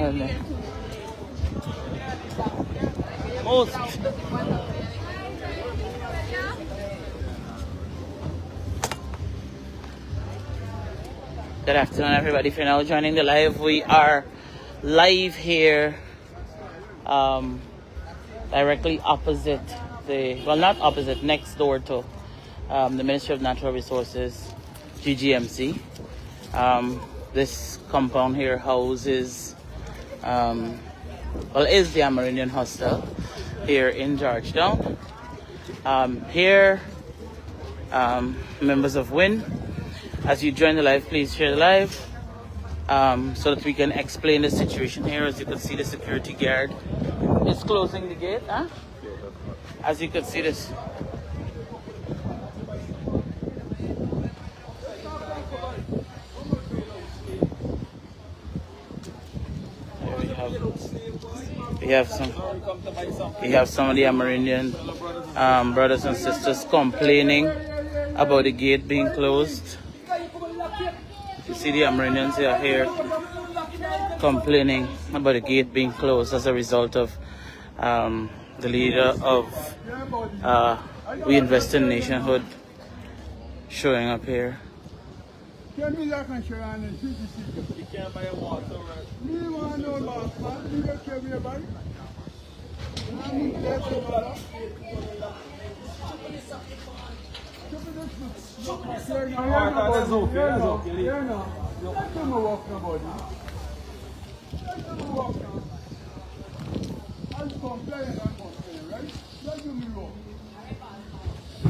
Most. Good afternoon, everybody. If you're now joining the live, we are live here, directly opposite not opposite, next door to the Ministry of Natural Resources, GGMC. This compound here houses, is the Amerindian Hostel here in Georgetown. Here, members of WIN, as you join the live, please share the live so that we can explain the situation here. As you can see, the security guard is closing the gate. As you can see this. We have some of the Amerindian brothers and sisters complaining about the gate being closed. You see the Amerindians are here complaining about the gate being closed as a result of the leader of We Invest in Nationhood showing up here.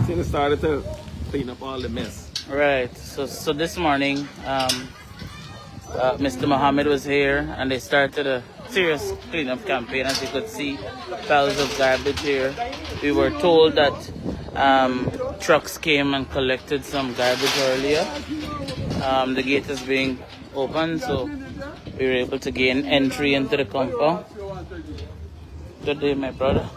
They started to clean up all the mess. Right. So this morning, Mr. Mohammad was here, and they started a serious cleanup campaign. As you could see, piles of garbage here. We were told that trucks came and collected some garbage earlier. The gate is being opened, so we were able to gain entry into the compound. Good day, my brother.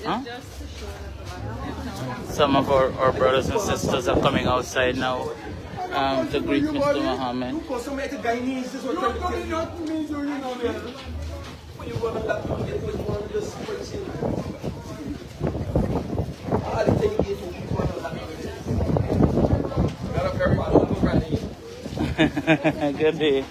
Huh? Some of our brothers and sisters are coming outside now to greet Mr. Mohammad. Good day.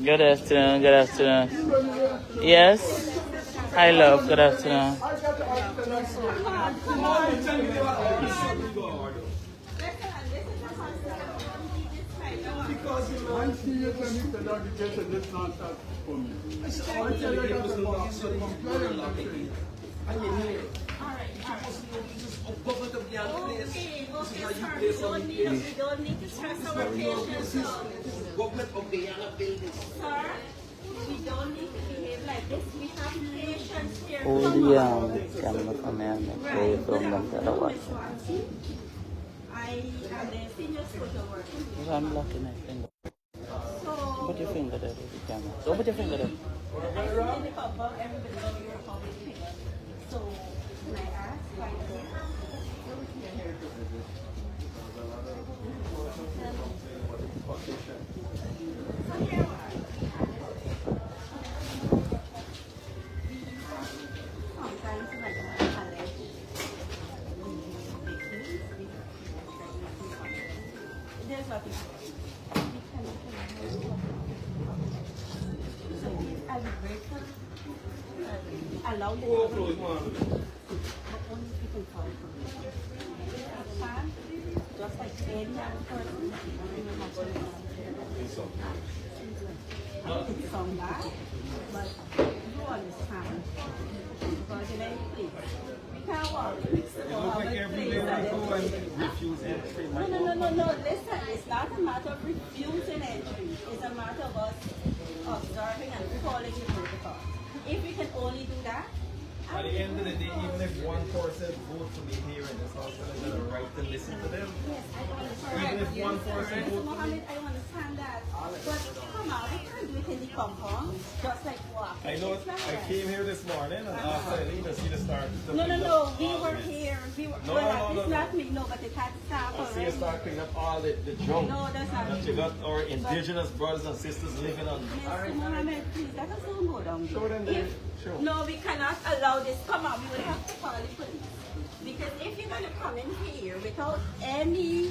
Good afternoon, good afternoon. Yes? Hi, love, good afternoon. We don't need to stress our patients. Government of Guyana buildings. Sir, we don't need to behave like this. We have patients here. I am the senior social worker. I'm blocking my finger. Put your finger there, the camera. Don't put your finger there. I see in the public, everybody knows you're a public figure. So, can I ask why you allow the just like any other person from that, but you understand. Because it ain't clean. We can't walk next to our No. Listen, it's not a matter of refusing entry. It's a matter of us observing and one person vote for me here in this house, I got a right to listen to them. Yes, I understand. Even if one person Mr. votes for me. Mohammed, I understand that. But come on, we can't do it in the compound. Just like what? I know It's not I right. came here this morning and after I leave, I see the start. No. We were here. We were, No, well, no, it's no. not me. No, but it had staff I see you already. start picking up all the junk No, that's not that you true. got our indigenous brothers and sisters living on. Mr. Mohammed, please, let us don't go down there. Show them the If- show. No, we cannot allow this. Come on, we will have to call the police. Because if you're going to come in here without any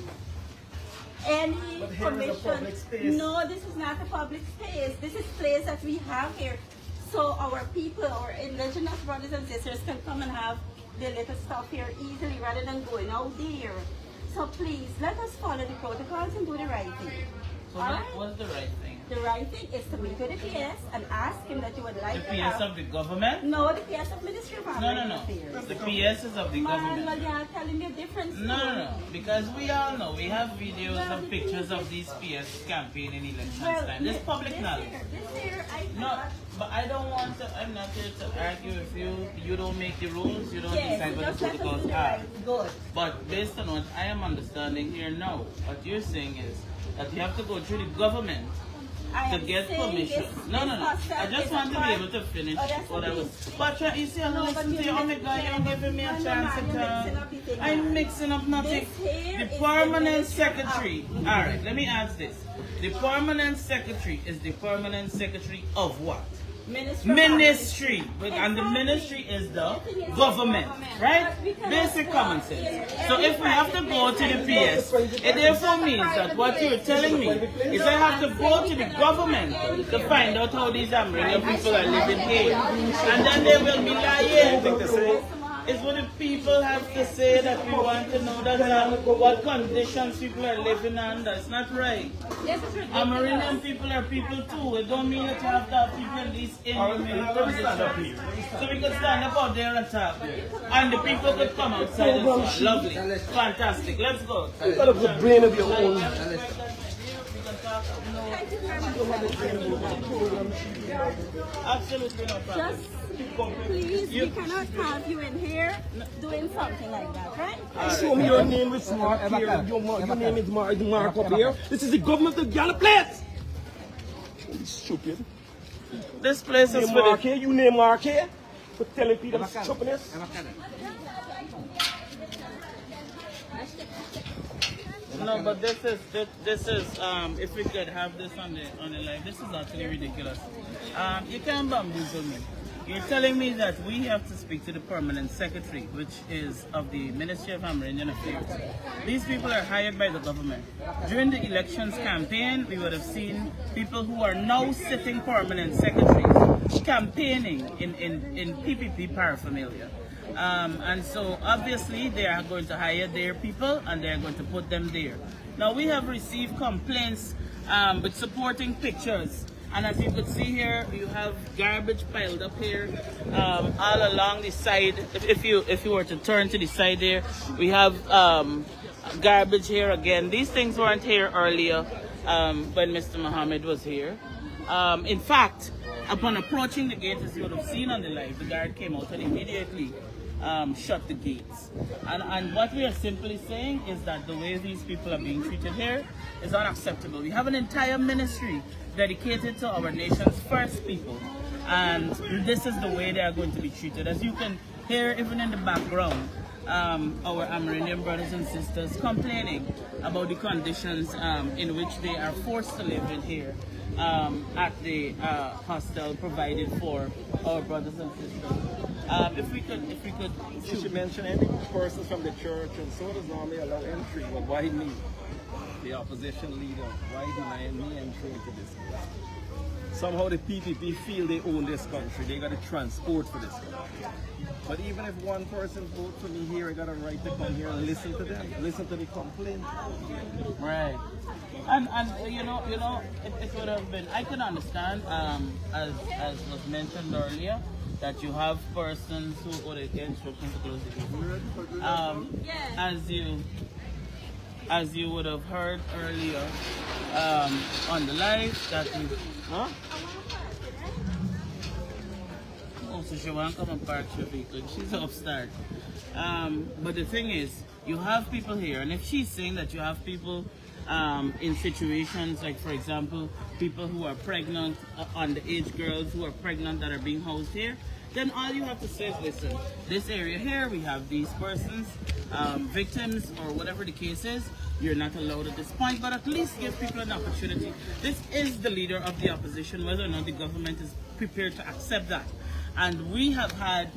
But here is a permission. public space. No, this is not a public space. This is place that we have here. So our people, our indigenous brothers and sisters can come and have their little stuff here easily rather than going out there. So please, let us follow the protocols and do the right thing. So All right? what's the right thing? The right thing is to meet with the PS and ask him that you would The like to PS have... of the government? No, the PS of Ministry of No, Foreign no. Affairs. The PS is of the Man, government. well, you're telling me a different story. No. Because we all know, we have videos Well, of the pictures thing of is- these PS campaign in elections Well, time. This is public knowledge. This year, I No, cannot... but I don't want to, I'm not here to argue with you. You don't make the rules, you don't Yes, decide what just the let us do protocols the are. right. Good. But based on what I am understanding here now, what you're saying is that you have to go through the government I to am get saying permission. this- No. this I process just is want a to be part- able to finish Oh, that's what I okay. was. But you see, I'm No, but listening to you. you're Oh my God, you're giving me a mixing- chance no, to you're talk. mixing up the thing, I'm man. mixing up nothing. This here The is permanent the minister of- secretary. All right, let me ask this. The permanent secretary is the permanent secretary of what? Ministry, and the ministry is the government, right? Basic common sense. So if we have to go to the PS, it therefore means that what you're telling me is I have to go to the government to find out how these Amerindian people are living here, and then they will be lying. It's what the people have to say that we want to know that what conditions people are living under. It's not right. Amerindian people are people too. It don't mean that you have to have people in these inhumane conditions. So we could stand up out there and talk. And the people could come outside and talk. Lovely. Fantastic. Let's go. You got a good brain of your own. Absolutely no problem. Just please, we cannot have you in here doing something like that, right? Show me your name is Mark here. Your name is Mark up here. This is the government of Guyana place. Stupid. This place is Name for Mark the... here. You name Mark here. For telling people stupidness. No, but this is if we could have this on the live, this is actually ridiculous. You can't bamboozle me. You're telling me that we have to speak to the permanent secretary, which is of the Ministry of Amerindian Affairs. These people are hired by the government. During the elections campaign, we would have seen people who are now sitting permanent secretaries campaigning in PPP paraphernalia. And so obviously they are going to hire their people and they are going to put them there. Now we have received complaints with supporting pictures. And as you could see here, you have garbage piled up here all along the side. If you were to turn to the side there, we have garbage here again. These things weren't here earlier when Mr. Mohammed was here. In fact, upon approaching the gate, as you would have seen on the live, the guard came out and immediately shut the gates. And what we are simply saying is that the way these people are being treated here is unacceptable. We have an entire ministry dedicated to our nation's first people. And this is the way they are going to be treated. As you can hear even in the background, our Amerindian brothers and sisters complaining about the conditions in which they are forced to live in here at the hostel provided for our brothers and sisters. If we could. Since you mentioned any persons from the church and so does normally allow entry, but why me, the opposition leader, why deny me entry into this place? Somehow the PPP feel they own this country. They got to transport for this country. But even if one person votes for me here, I got a right to come here and listen to them, listen to the complaint. Right. And you know, it would have been, I can understand, as was mentioned earlier, that you have persons who would get instructions to close the gate. As you would have heard earlier on the live, that you, huh? Oh, so she won't come and park your vehicle. She's upstart. But the thing is, you have people here, and if she's saying that you have people in situations like, for example, people who are pregnant, underage girls who are pregnant that are being housed here, then all you have to say is, listen, this area here, we have these persons, victims, or whatever the case is. You're not allowed at this point, but at least give people an opportunity. This is the leader of the opposition, whether or not the government is prepared to accept that. And we have had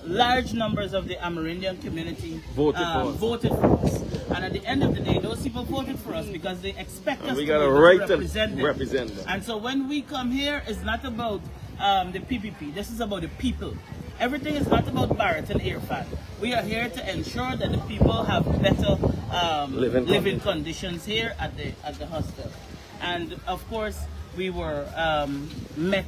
large numbers of the Amerindian community voted for us. And at the end of the day, those people voted for us because they expect us to represent them. And so when we come here, it's not about the PPP. This is about the people. Everything is not about Barrett and Irfan. We are here to ensure that the people have better living conditions here at the hostel. And of course, we were met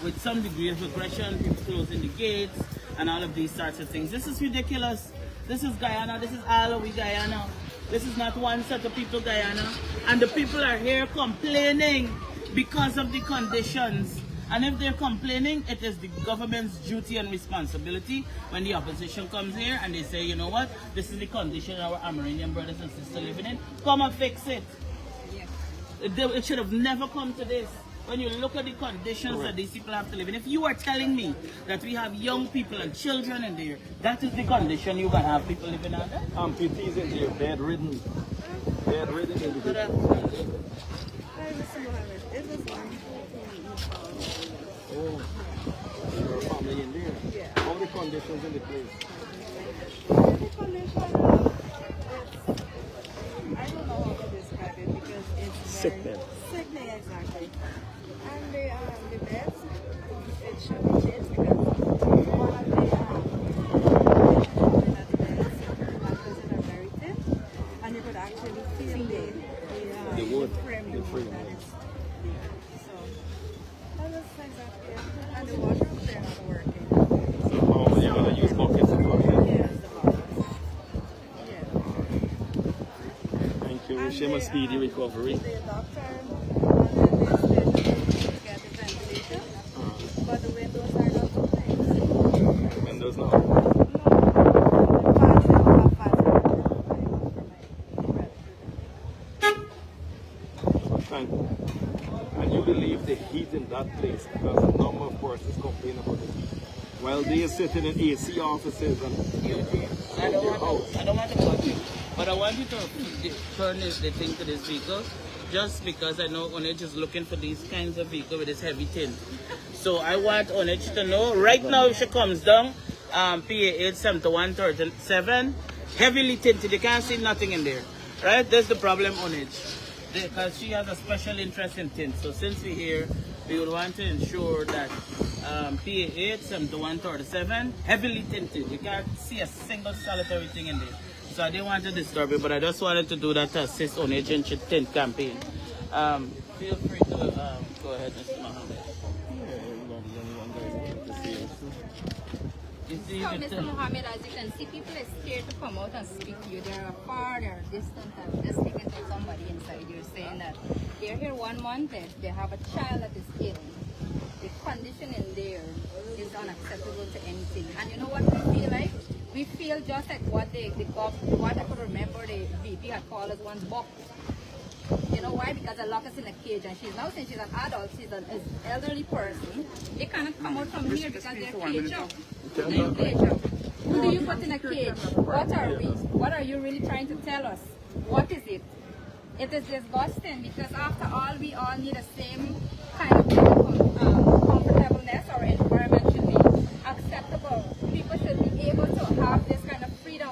with some degree of aggression, people closing the gates, and all of these sorts of things. This is ridiculous. This is Guyana. This is all of Guyana. This is not one set of people, Guyana. And the people are here complaining because of the conditions. And if they're complaining, it is the government's duty and responsibility when the opposition comes here and they say, you know what, this is the condition our Amerindian brothers and sisters living in. Come and fix it. It should have never come to this. When you look at the conditions that these people have to live in, if you are telling me that we have young people and children in there, that is the condition you're going to have people living under? Amputees in there, bedridden. Bedridden individuals. Hi, Mr. Mohammad. Is this one? Oh, your family in there? Yeah. How are the conditions in the place? The condition, I don't know how to describe it because it's Sickening. Sickening, exactly. And the beds, it should be changed because one of the beds are very thin, and you could actually feel the wood, frame, the frame. that is there. So, that's exactly it. And the wardrobe, they're not working. So how you're going to use buckets to flush it? Yes, the bottles. Yeah. Thank you. Wish him a speedy recovery. The doctor wanted this patient to get the ventilation, but the windows are not open. Windows now. No, the fans, they don't have fans. Thank you. And you believe the heat in that place, because a number of persons complain about the heat. While they are sitting in AC offices and I don't want to cut you, but I want you to turn the thing to this vehicle, just because I know Onage is looking for these kinds of vehicle with this heavy tint. So I want Onage to know, right now if she comes down, PA 87137, heavily tinted, you can't see nothing in there. Right? That's the problem, Onage. Because she has a special interest in tint. So since we're here, we would want to ensure that PA 87137, heavily tinted. You can't see a single solitary thing in there. So I didn't want to disturb it, but I just wanted to do that to assist on Agent Tint campaign. Feel free to go ahead, Mr. Mohammad. So, Mr. Mohammad, as you can see, people are scared to come out and speak to you. They're far, they're distant, and just speaking to somebody inside you saying that they're here 1 month, they have a child that is ill. The condition in there is unacceptable to anything. And you know what we feel like? We feel just like what what I could remember the VP had called us once, buck. You know why? Because they lock us in a cage, and she's now, since she's an adult, she's an elderly person. They cannot come out from here because they're caged up. They're caged up. Who do you put in a cage? What are we? What are you really trying to tell us? What is it? It is disgusting because after all, we all need the same kind of comfortableness. Our environment should be acceptable. People should be able to have this kind of freedom.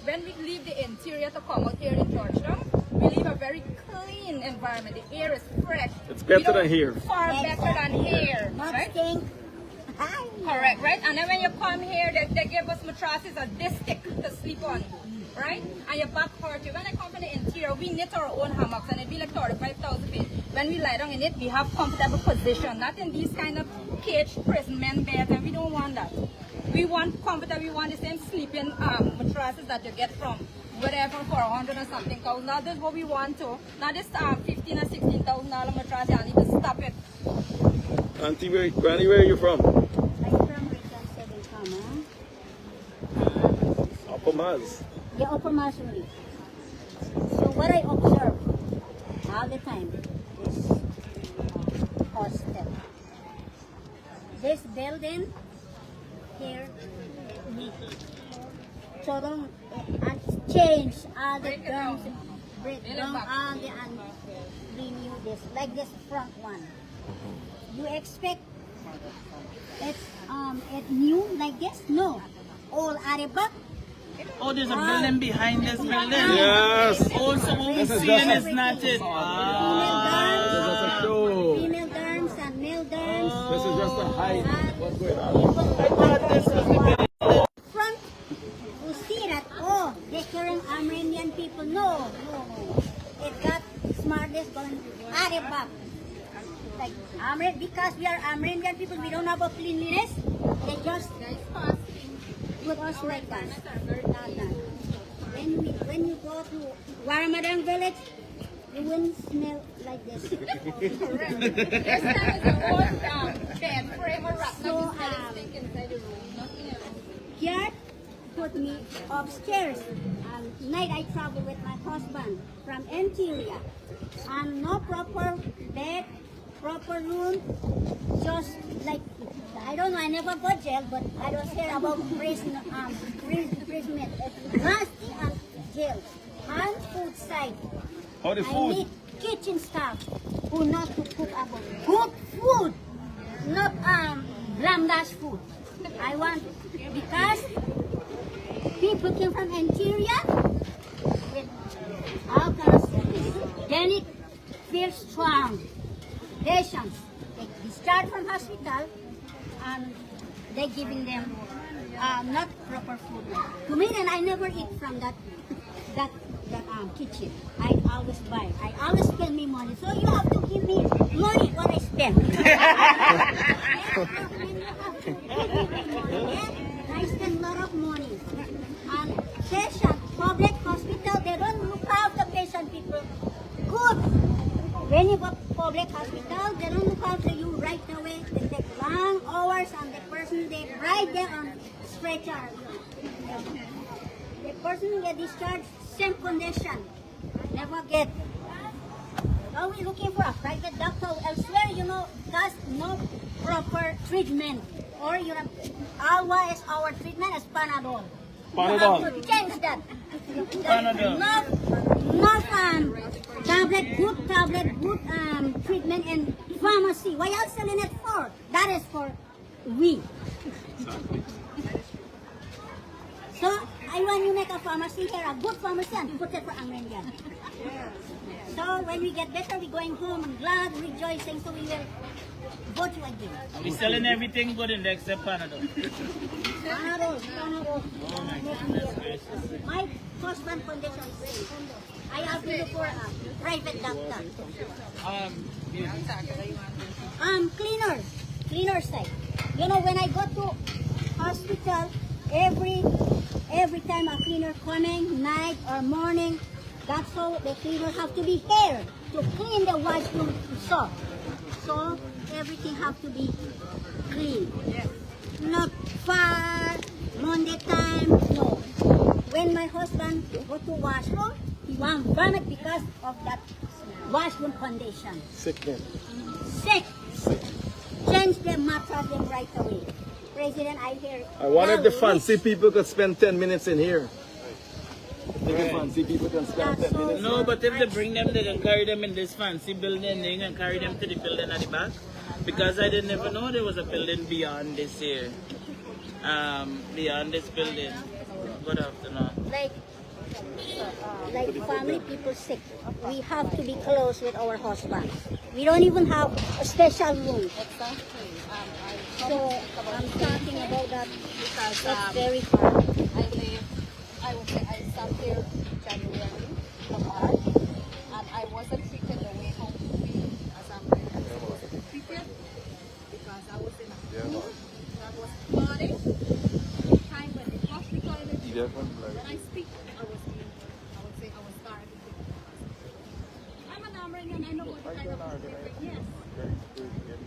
When we leave the interior to come out here in Georgetown, we live a very clean environment. The air is fresh. It's better than here. Far better than here, right? Correct, right? And then when you come here, they give us mattresses of this thick to sleep on, right? And your back hurt you. When I come from the interior, we knit our own hammocks, and it be like 35,000 feet. When we lie down in it, we have comfortable position, not in these kind of caged prison men beds, and we don't want that. We want comfortable. We want the same sleeping mattresses that you get from whatever for 100 or something thousand. Now this is what we want to. Not this $15,000 or $16,000 mattress. I need to stop it. Auntie, Granny, where are you from? I'm from Richardson, Ghana. Upper Mars. The upper Missouri. So what I observe all the time is hostel. This building here, so don't change all the terms, break down all the and renew this like this front one. You expect it new like this? No, all at the back. Oh, there's a building behind this building. Yes. Also, what we're This is seeing just is not it. This is a show. Female dance and male dance. This is just a hide. What's going on? Front, you see that, oh, the current Armenian people, no. It got smartest going at the back. Like, because we are Armenian people, we don't have a cleanliness. They just put us like that. When you go to Waramadan village, you wouldn't smell like this. Correct. This time is an old bed frame or rack. So, Inside the room. Nothing else. here put me upstairs. Night I travel with my husband from interior. And no proper bed, proper room, just like, I don't know, I never got jail, but I don't hear about prison, imprisonment. It's nasty and jail. And food side. How the I food? need kitchen staff who not to cook about good food, not blamdash food. I want, because people came from interior with all kinds of sickness. Then it feels strong. Patients, they discharge from hospital and they're giving them not proper food. To me, then I never eat from that kitchen. I always buy. I always spend me money. So you have to give me money what I spend. I spend a lot of money. And patient, public hospital, they don't look after patient people good. When you go to public hospital, they don't look after you right away. They take long hours and the person they right there on stretcher. The person who get discharged, same condition. Never get. Now we're looking for a private doctor elsewhere, you know, that's no proper treatment. Or you know, always our treatment is Panadol. Panadol. You have to change that. Panadol. Not tablet, good treatment in pharmacy. Why are you selling it for? That is for we. So I want you make a pharmacy here, a good pharmacy, and put it for Armenian. So when we get better, we're going home and glad, rejoicing, so we will vote you again. We're selling everything good in there except Panadol. Panadol. Oh my goodness gracious. My husband condition is I have to look for a private doctor. Cleaner side. You know, when I go to hospital, every time a cleaner coming, night or morning, that's how the cleaner have to be here to clean the washroom soap. So everything have to be clean. Not far, Monday time, no. When my husband go to washroom, he want vomit because of that washroom condition. Sickness. Sick. Change the mattress them right away. President, I hear. I wanted the fancy people could spend 10 minutes in here. If the fancy people can spend 10 minutes. No, but if they bring them, they can carry them in this fancy building, they can carry them to the building at the back. Because I didn't ever know there was a building beyond this here. Beyond this building. Good afternoon. Like family people sick, we have to be close with our husbands. We don't even have a special room. Exactly. So I'm talking about that Because that's very hard. I would say I sat here January to March, and I wasn't treated the way how to be as I'm supposed to be treated, because I was in a room that was flooded. Time when the hospital when I speak, I would say I was starving. I'm an Armenian, I know what kind of people. Yes.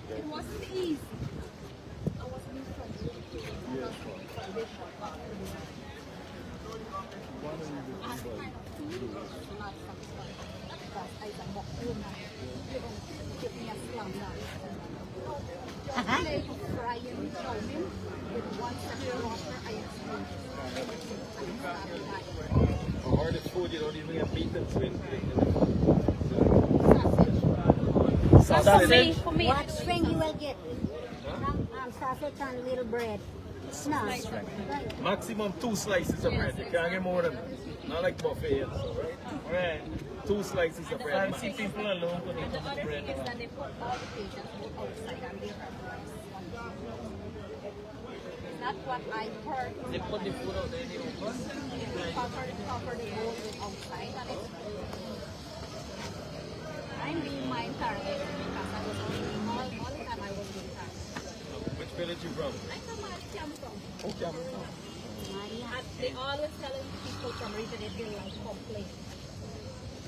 It wasn't easy. I was being from Or the food, you don't even get meat and swing. Sausage? What string you will get? Sausage and little bread. No. Right. Maximum 2 slices of bread. You can't get more than that. Not like buffet, right? Right. 2 slices of bread. Fancy people alone could eat The other bread. thing is that they put all the patients outside and they have rice. Not what I heard. They put the food out there, they open. Cover the bowl outside and it's I'm being my target because I was all the time I was being targeted. Which village you from? I'm from Cameroon. Oh, Cameroon. They always telling people from region they feel like complain.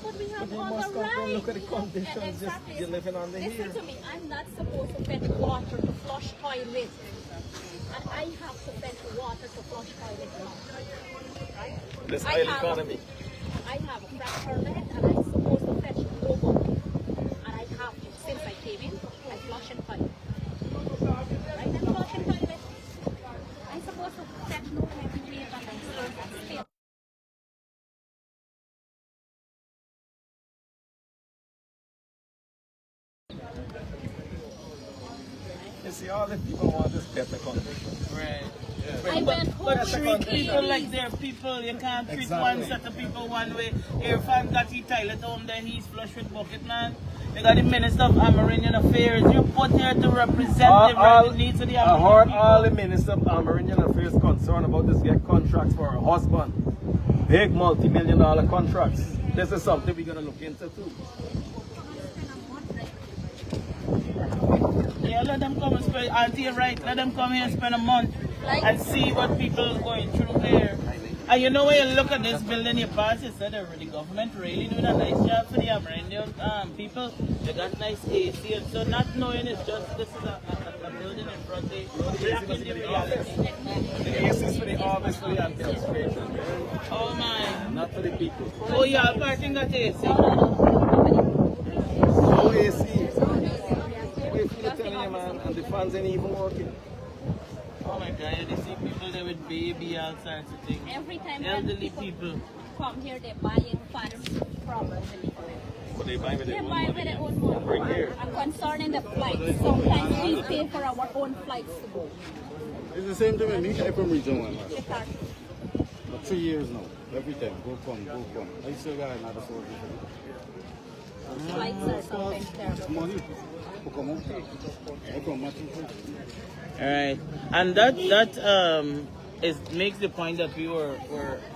But we But have you all must the come from right. look at the conditions Exactly. you're living under Listen here. to me, I'm not supposed to fetch water to flush toilet. And I have to fetch water to flush toilet now. Right? This I oil have- economy. I have a crack permit and I'm supposed to fetch over. And I have to. Since I came in, I flush in toilet. Right? I'm flushing toilet. I'm supposed to fetch no every week and I'm still. You see, all the people want is better conditions. Right. I went home But with treat the people babies. like they're people. You can't treat Exactly. one set of people one way. Irfan got his toilet home there, he's flush with bucket, man. You got the Minister of Amerindian Affairs. You're put here to represent the needs of the I heard Amerindian all the people. Minister of Amerindian Affairs concerned about this get contracts for her husband. Big multi-million-dollar contracts. This is something we're going to look into too. Yeah, let them come and spend, Auntie, you're right, let them come here and spend a month and see what people are going through here. And you know, when you look at this building you pass, you said the government really doing a nice job for the Amerindian people. They got nice AC, and so not knowing it's just, this is a building in front of the reality. The AC is for the office, for the administration. Oh my. Not for the people. Oh yeah, parking got AC. No AC. Wait for the telling you, man, and the fans ain't even working. Oh my God, you see people there with baby, all sorts of things. Every time when Elderly people. come here, they're buying fans from Germany. But they buy with their They own buy with money. their own money. Bring here. And concerning the flights, sometimes we pay for our own flights to go. It's the same thing with me. I'm from Region 1, man. Because For 3 years now. Every time. Go come, go come. I still got another soldier. flights are sometimes terrible. Money. To come out. I come out. Alright. And that makes the point that we were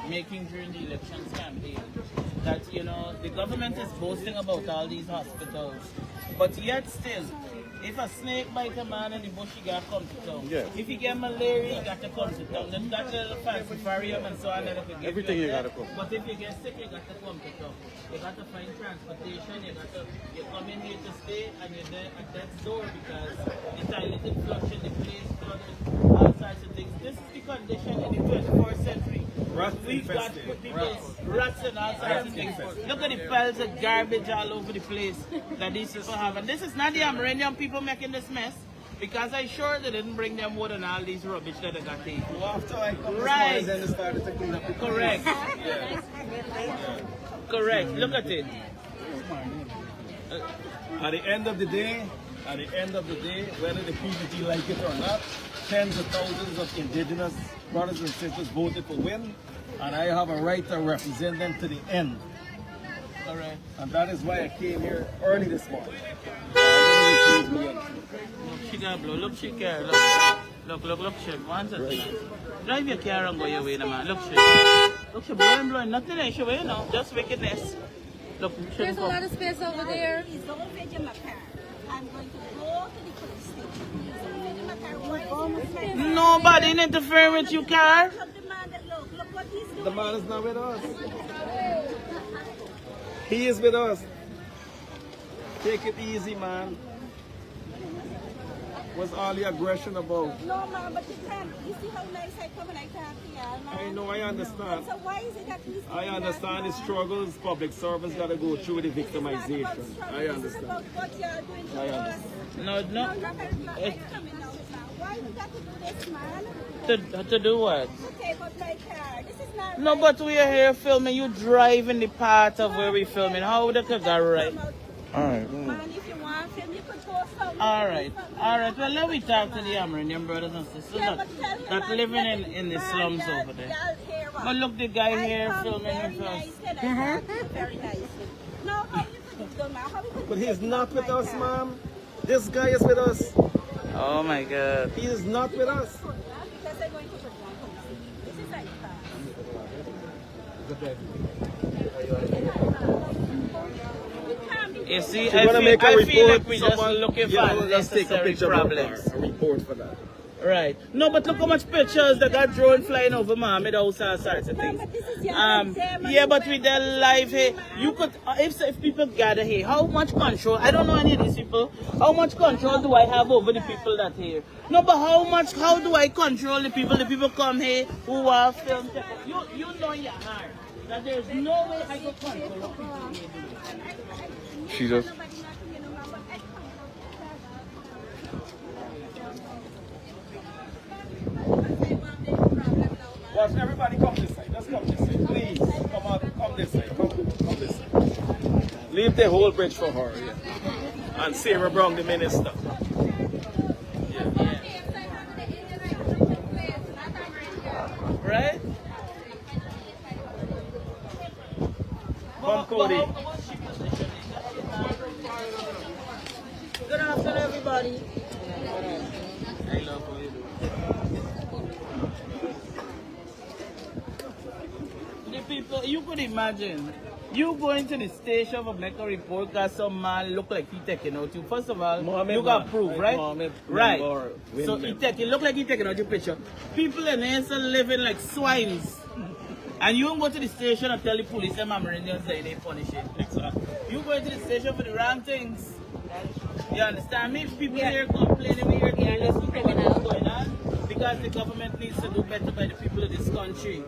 making during the elections campaign. That, you know, the government is boasting about all these hospitals. But yet still, if a snake bite a man in the bush, he got to come to town. Yeah. If you get malaria, you got to come to town. Then that little falciparum and so on. That could give Everything you gotta come. But if you get sick, you got to come to town. You got to find transportation. You come in here to stay, and you're there at death's door because the toilet is flushing, the place flooded, all sorts of things. This is the condition in the 21st century. Rats We've got infested. people, rats and all sorts of things. Look at the piles of garbage all over the place that these people have. And this is not the Amerindian people making this mess, because I'm sure they didn't bring them wood and all these rubbish that they got taken. Well, after I come Right. this morning, then they started to clean up the place. Correct. Yeah. Correct. Look at it. At the end of the day, whether the PPT like it or not, tens of thousands of indigenous brothers and sisters voted for win, and I have a right to represent them to the end. Correct. And that is why I came here early this morning. I wanted to choose me in. Look, she got blow. Look, she care. Look, she. One second. Drive your car and go your way, man. Look, she blowing. Nothing else, you know. Just wickedness. Look, she There's a lot of space over there. Please don't fetch my car. I'm going to go to the police station. Please don't fetch my car. Why is this my car? Nobody interfering with your car. Look, the man that look what he's doing. The man is not with us. He is with us. Take it easy, man. What's all the aggression about? No, ma'am, but you can't. You see how nice I come and I can't hear, ma'am? I know, I understand. So why is it that we I understand the struggles public servants got to go through the victimization. I This is understand. about what you are doing to I us. understand. No, No, no. not coming out, now. Why we got to do this, man? To do what? To take out my car. This is not No, right. but we are here filming. You drive in the part of where we filming. How would that go right? Alright. Man, if you want film, you could go somewhere. Alright. Alright. Well, let me talk to the Amerindian brothers and sisters that living in the slums over there. But look, the guy here filming with us. Very nice. No, how you could do, man? How you could But he's take not out with my us, car? ma'am. This guy is with us. Oh my God. He is not with us. Because they're going to put one policy. This is like You see, If you want to make a I report, feel like we just someone, looking yeah, for let's take a unnecessary picture problems. of our car, a report for that. Right. No, but look how much pictures that got drone flying over Mohammad house and sorts of things. Yeah, but with their life here, you could, if people gather here, how much control, I don't know any of these people, how much control do I have over the people that here? No, but how do I control the people come here who are filmed? You know in your heart that there's no way I could control what people here do. She just... Watch, everybody come this side. Just come this side. Please, come this side. Come this side. Leave the whole bridge for her. Yeah. And Sarah Brown, the minister. Right? Come, Cody. Good afternoon, everybody. I love what you do. The people, you could imagine, you going to the station for make a report because some man look like he taking out you. First of all, Mohammad you got man, proof, right? right? Mohammad Right. member, So win he look like he taking out your picture. People in here still living like swines. And you don't go to the station and tell the police them Amerindians that they punish it. Exactly. You go to the station for the wrong things. You understand me? People here complaining, we here telling us what's going on because the government needs to do better by the people of this country.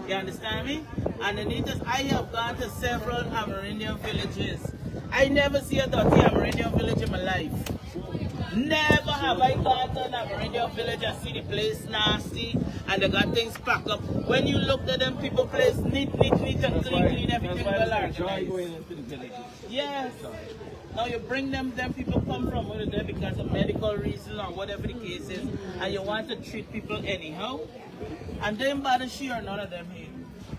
You understand me? And the need is, I have gone to several Amerindian villages. I never see a dirty Amerindian village in my life. Never have I gone to an Amerindian village and see the place nasty and they got things packed up. When you look at them, people place neat and clean, everything well organized. Yes. Now you bring them people come from over there because of medical reason or whatever the case is, and you want to treat people anyhow. And then bother she or none of them here.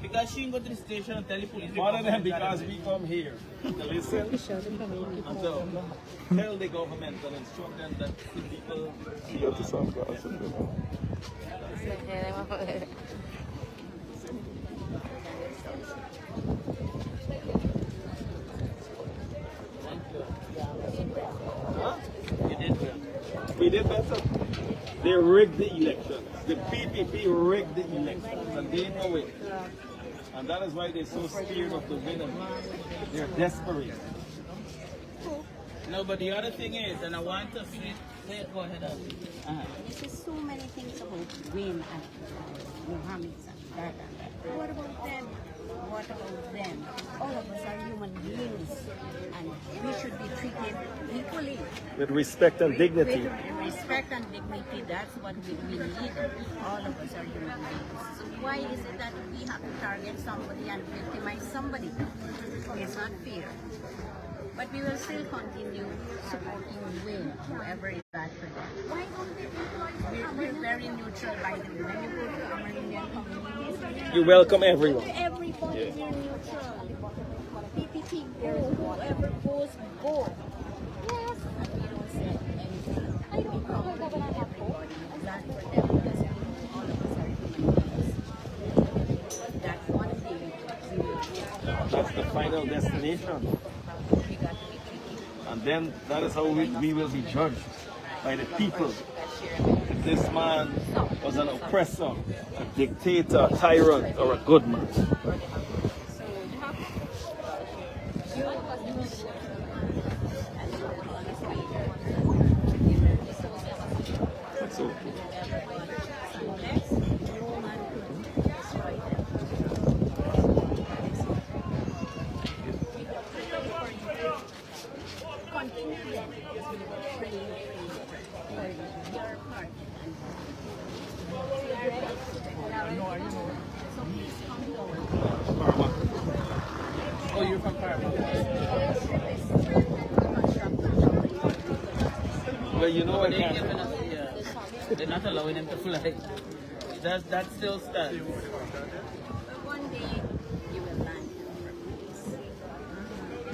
Because she can go to the station and tell the police. One of them because we come here to listen and to tell the government and instruct them that the people You did well. we did better. They rigged the elections. The PPP rigged the elections and they know it. And that is why they're so scared of the winner. They're desperate. No, but the other thing is, and I want to say it, go ahead. This is so many things about Wayne and Mohammad and that and that. What about them? What about them? All of us are human beings and we should be treated equally. With respect and dignity. With respect and dignity, that's what we need. All of us are human beings. So why is it that we have to target somebody and victimize somebody? It's not fair. But we will still continue supporting Wayne, whoever is bad for them. Why don't they employ we're very neutral, by the way. When you go to Amerindian communities, You welcome everyone. everybody we're neutral. PPP goes, whoever goes, go. Yes. And we don't say anything. I don't know everybody. Not for them because all of us are human beings. That one day we will go. That's the final destination. We got to be tricky. And then that is how we will be judged by the people. If this man was an oppressor, a dictator, a tyrant, or a good man. Oh, you're from Paramount. Well, you know But I they can't. giving us, yeah, they're not allowing him to fly. That still stands. One day you will land.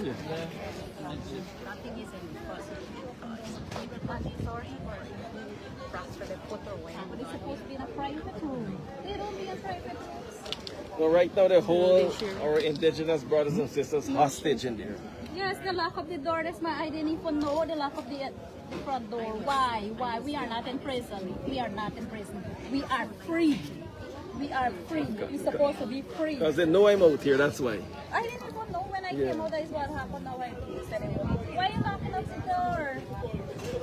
Yeah. Yeah. Nothing is impossible because people mandatory or fracture their foot or whatever. But it's supposed to be in a private room. They don't be in private rooms. Well, right now they hold our indigenous brothers and sisters hostage in there. Yes, the lock of the door. That's my. I didn't even know the lock of the front door. Why? Why? We are not in prison. We are not in prison. We are free. We are free. We're supposed to be free. Because they know I'm out here, that's why. I didn't even know when I came out. That is what happened. Now I said it. Why are you locking up the door?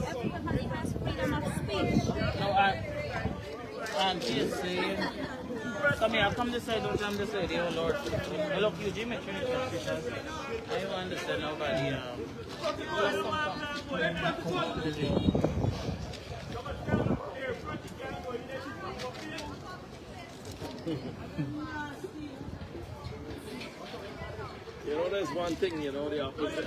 Everybody has freedom of speech. No, and she is saying, come here, come this side, don't come this side, oh Lord. Well, look, Eugene, make sure you touch because I don't understand nobody. You know, there's one thing, you know, the opposite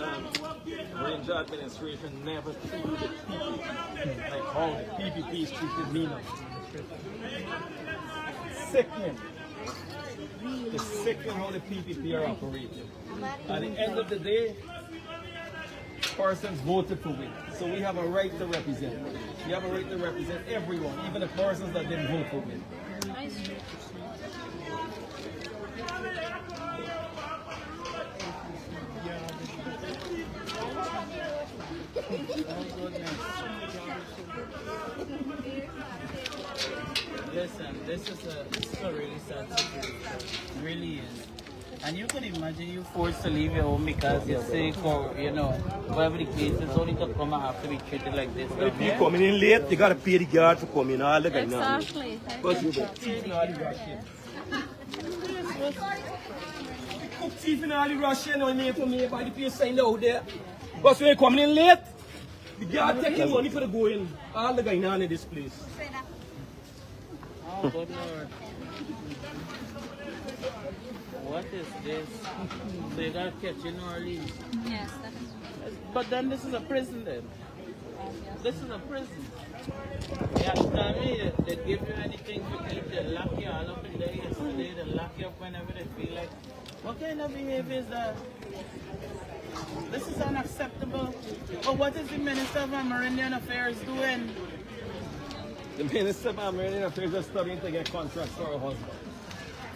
Ranger administration never treated the people like how the PPPs treated me now. Sickening. It's sickening how the PPP are operating. At the end of the day, persons voted for me. So we have a right to represent. We have a right to represent everyone, even the persons that didn't vote for me. Listen, this is a really sad situation. It really is. And you can imagine you forced to leave your home because you're sick or, you know, whatever the case is, only to come and have to be treated like this. If you coming in late, you gotta pay the guard for coming. All the guy now. Exactly. But you Chief in all the Russian or name for me by the place signed out there. But when you coming in late, the guard taking money for the going. All the guy now in this place. Oh, good Lord. What is this? So you gotta catch in New Orleans. Yes, that is. But then this is a prison then. This is a prison. Yeah, tell me they give you anything to eat, they lock you all up in there yesterday, they lock you up whenever they feel like. What kind of behavior is that? This is unacceptable. But what is the Minister of Amerindian Affairs doing? The Minister of American Affairs is studying to get contracts for her husband.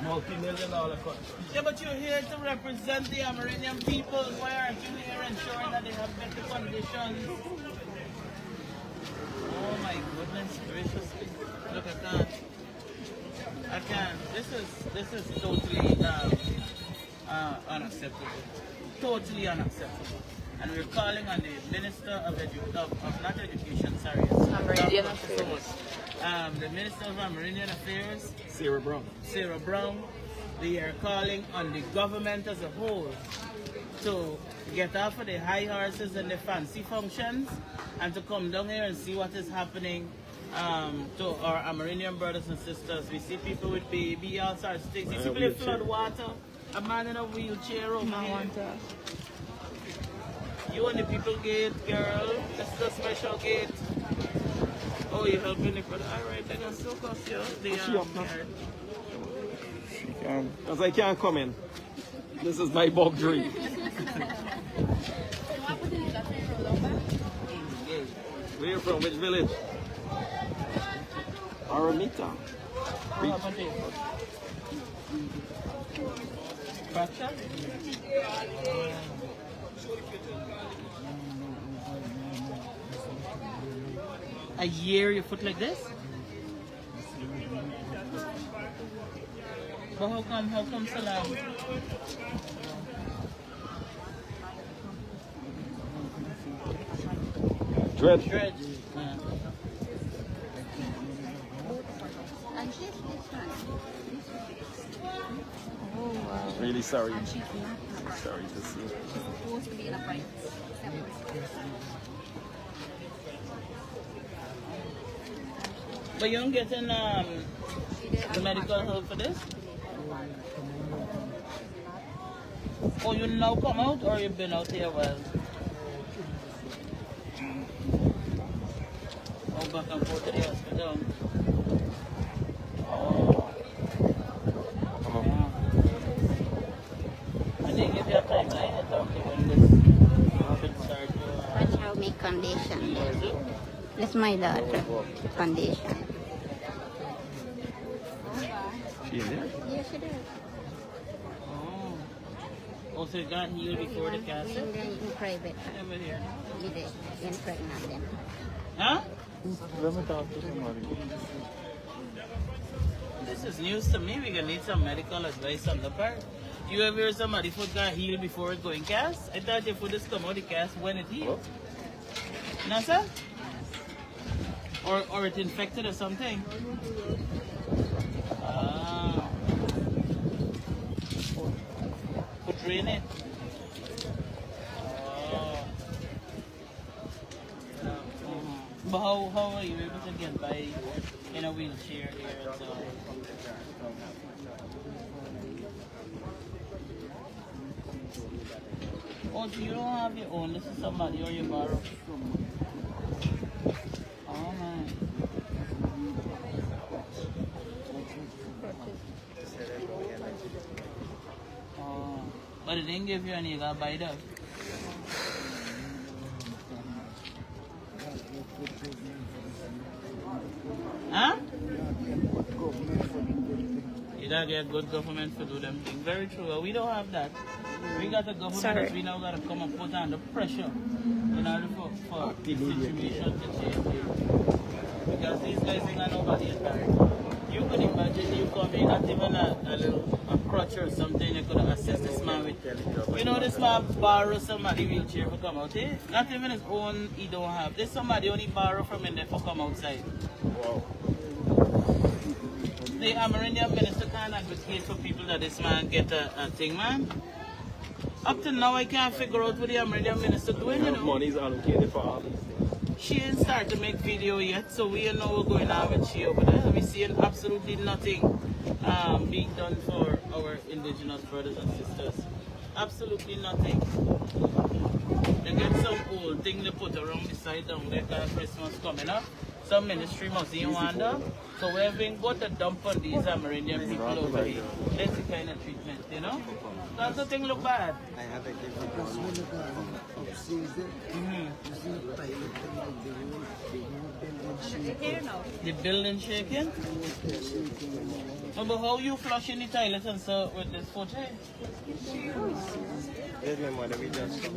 Multi-million-dollar contracts. Yeah, but you're here to represent the Amerindian people. Why aren't you here ensuring that they have better conditions? Oh my goodness gracious. Look, I can't. This is totally unacceptable. Totally unacceptable. And we're calling on the Minister of not Education, sorry. Amerindian Affairs. The Minister of Amerindian Affairs, Sarah Brown. Sarah Brown. We are calling on the government as a whole to get off of the high horses and the fancy functions and to come down here and see what is happening to our Amerindian brothers and sisters. We see people with baby, all sorts of things. You see people in flood water, a man in a wheelchair over here. You on the people gate, girl. This is a special gate. Oh, you're helping the brother. All right, they're going to soak us, yo. Because I can't come in. This is my bug dream. Where you from? Which village? Aramita. Fracture? A year your foot like this? But how come so long? Dread. Dredge. And she's oh wow. Really sorry. And she's not. Sorry to see. She's supposed to be in a private. But you don't getting the medical help for this? Oh, you now come out or you've been out here a while? Oh, back and forth to the hospital. Oh. Yeah. And they give you a timeline at all when this should start to... Watch how make condition. That's my daughter. Condition. She in there? Yes, it is. Oh. Oh, so you got healed before the cancer? In private. Over here. With it. In pregnant then. Huh? Let me talk to somebody. This is news to me. We're gonna need some medical advice on the part. You ever hear somebody foot got healed before it going cast? I thought your foot just come out the cast when it healed. No, sir? Or it infected or something. Ah. Put drain it. Oh. But how are you able to get by in a wheelchair here and so? Oh, so you don't have your own, this is somebody or you borrow? Oh man. Oh, but it didn't give you any, you got buy it up. Huh? You don't get good government to do them things. Very true. Well, we don't have that. We got a government that we now got to come and put under pressure in order for the situation to change. Because these guys ain't got nobody in there. You could imagine you come in, not even a crutch or something, you could assist this man with. You know, this man borrow somebody wheelchair for come out here. Not even his own, he don't have. There's somebody only borrow from in there for come outside. Wow. The Amerindian minister can't advocate for people that this man get a thing, man. Up to now, I can't figure out what the Amerindian minister doing, you know. Money is allocated for all these things. She ain't started to make video yet, so we don't know what's going on with she over there. We're seeing absolutely nothing being done for our indigenous brothers and sisters. Absolutely nothing. They get some old thing they put around beside them there because Christmas coming up. Some ministry must even wander. So we're having got a dump on these Amerindian people over here. That's the kind of treatment, you know? Does the thing look bad? I have a different one. The building shaking? No, but how you flushing the toilet and so with this foot? Yes, my mother, we just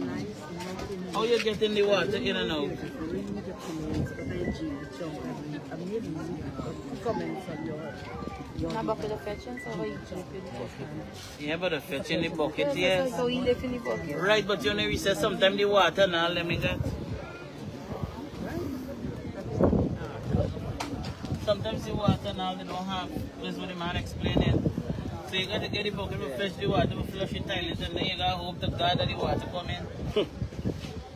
How you getting the water in and out? Now back to the fetching, so he keep in the bucket. Yeah, but the fetch in the bucket, yes. So he left in the bucket. Right, but you know, we said sometimes the water now, let me get. Sometimes the water now they don't have. That's what the man explaining. So you got to get the bucket to fetch the water, to flush the toilet, and then you got to hope to God that the water come in.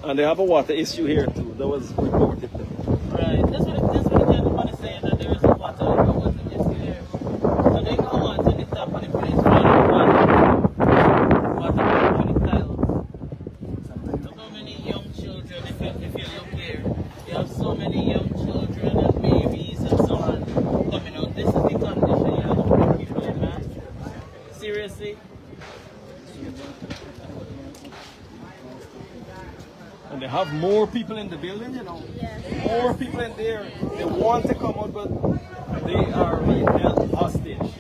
And they have a water issue here too. That was reported. Right, that's what the gentleman is saying, that there is a water that wasn't issue here. So they go on to the top of the place, water to the tiles. Look how many young children, if you look here, you have so many young children and babies and so on coming out. This is the condition you have to bring people in, man. Seriously? And they have more people in the building, you know. Yes. More people in there. They want to come out, but they are being held hostage.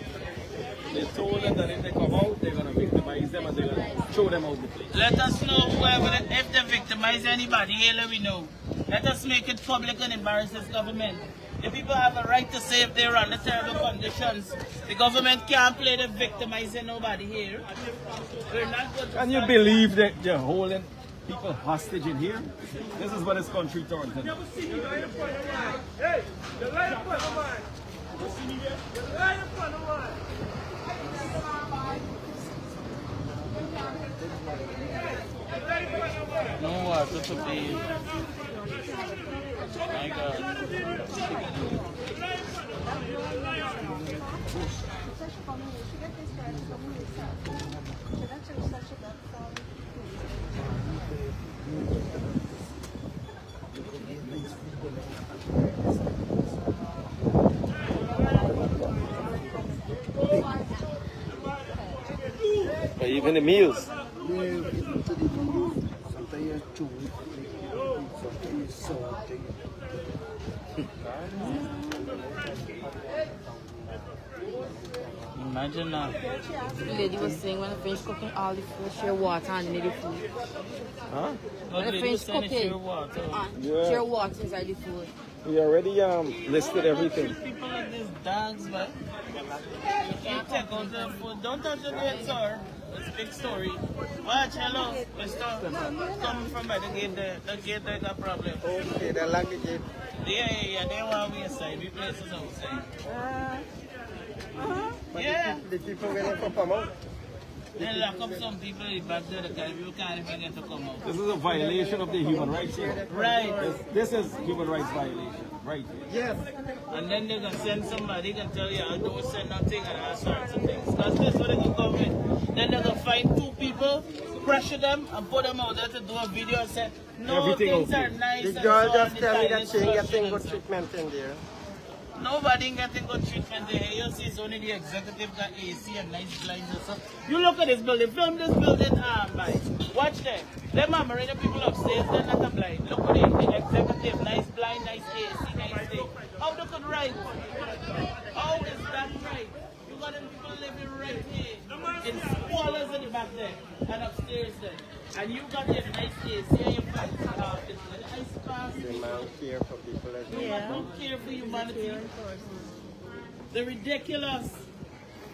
They told them that if they come out, they're going to victimize them and they're going to throw them out the place. Let us know whoever, if they victimize anybody, here let we know. Let us make it public and embarrass this government. The people have a right to say if they're under terrible conditions. The government can't play the victimizing nobody here. We're not going to. Can you believe that they're holding people hostage in here? This is what this country turned into. Hey, the light up on the line. The light up on the line. No water to be. My God. Even the meals. Yeah, even to the meals. Sometimes you chew it, sometimes you salt it. Imagine that. The lady was saying when I finish cooking all the food, share water and the food. Huh? When I finish cooking, Yeah. share water inside the food. We already listed everything. People like these dogs, but you can't take out the food. Don't touch the gate, sir. It's a big story. Watch, hello, mister. Coming from by the gate there. The gate there got problem. Okay, the luggage gate. Yeah. They want we inside. We places outside. But Yeah. the people willing to come out. They lock up some people in the back there because people can't even get to come out. This is a violation of the human rights here. Right. This is human rights violation. Right here. Yes. And then they can send somebody, can tell you, don't send nothing and all sorts of things. Because this is what they can come with. Then they can find 2 people, pressure them, and put them out there to do a video and say, no, Everything things okay. are nice. The and girl so just on, tell me the that she ain't toilet's getting good flushing treatment in there. Nobody getting good treatment there. You see, it's only the executive got AC and nice blinds and stuff. You look at this building, film this building, by. Watch them. Them are marina people upstairs, they're not a blind. Look at it, the executive, nice blind, nice AC, nice thing. How they could write? How is that right? You got them people living right here in squalors in the back there and upstairs there. And you got your nice AC and your flights it's an ice pass. The man care for people as well. Yeah. Don't care for humanity. They're ridiculous.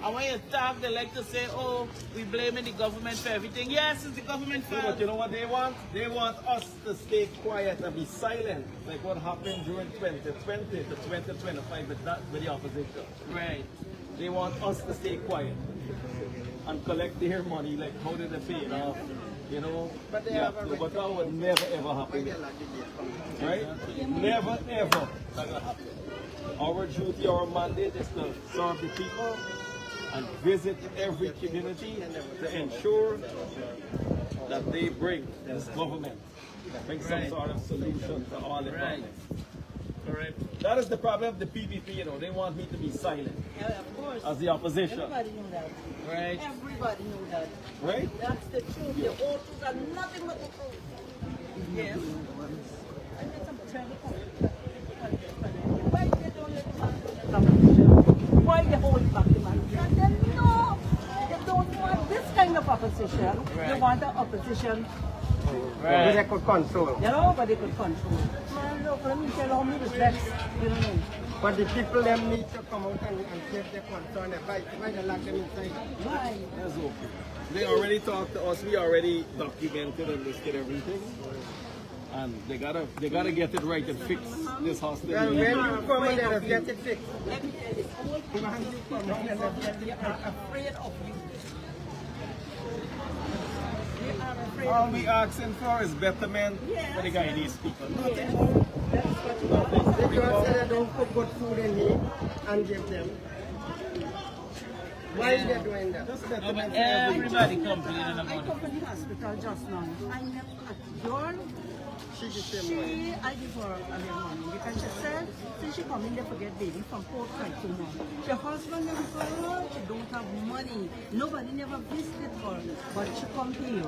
And when you talk, they like to say, oh, we blaming the government for everything. Yes, it's the government fault. But you know what they want? They want us to stay quiet and be silent, like what happened during 2020 to 2025 with the opposition. Right. They want us to stay quiet and collect their money, like how did they pay it off? You know, But they yeah, have a but that would never ever happen, right? Never ever gonna happen. Our duty, our mandate is to serve the people and visit every community to ensure that they bring this government, bring some sort of solution to all the problems. Correct. That is the problem of the PPP, you know, they want me to be silent Yeah, of course. as the opposition, Everybody knew that. Right. Everybody knew that. right? That's the truth. The oaths are nothing but the truth. Yes. I made some terrible comments. Why they don't let the man do the opposition? Why they hold back the man? And then no, they don't want this kind of opposition. They want the opposition Where they could control. you know, but they could control. Man, look, let me tell me the best, you know. But the people them need to come out and take their concern. Why they lock them inside? Why? That's okay. They already talked to us. We already documented and listed everything, and they gotta get it right and fix this hostel. Well, when you come in there, get it fixed. Let me tell you, When you come in there, get they it are afraid of you. They are afraid All of we you. asking for is betterment for the Guyanese people. Yes. That's what you want. They just say they don't put good food in here and give them. Why is they doing that? Just No, betterment but for everyone. everybody complaining I about come from the hospital just now. I met a girl. She the same way. I give her a little money because she said since she come in they forget baby from 4 5 to now. Her husband never for her, she don't have money. Nobody never visited her. But she come here.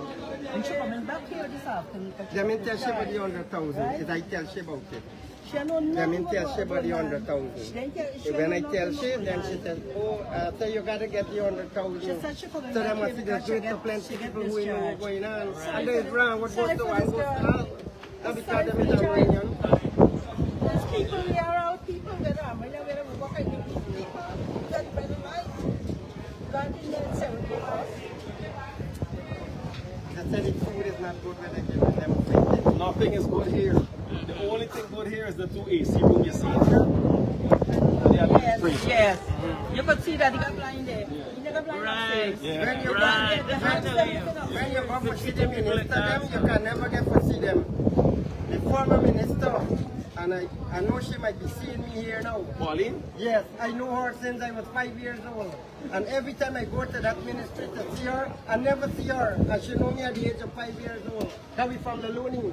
And she coming back here this afternoon. They mean tell she about the 100,000. Is I tell she about it. She know They mean nothing tell she about the man. 100,000. Then she When know I tell nothing she, about then that. she says, oh, so you gotta get the 100,000. She said she coming So back they here must see because just she do it to get- plenty she get people who know what's discharged. going on. And they is wrong. What goes Sorry to for one this goes to girl. all. That's because them is a union. There's people here are people that are many where we walk in the people that by the night. Got in there 70 hours. They say the food is not good when they give them food. Nothing is good here. The only thing good here is the 2 AC room you see here. And the administration. Yes. You could see that he got blind there. He never blind Right. upstairs. Yeah. When you Right. go, Definitely. when you go to see the minister, them, you can never get to see them. The former minister, and I know she might be seeing me here now. Pauline? Yes, I know her since I was 5 years old. And every time I go to that ministry to see her, I never see her. And she know me at the age of 5 years old. That we from the Looney.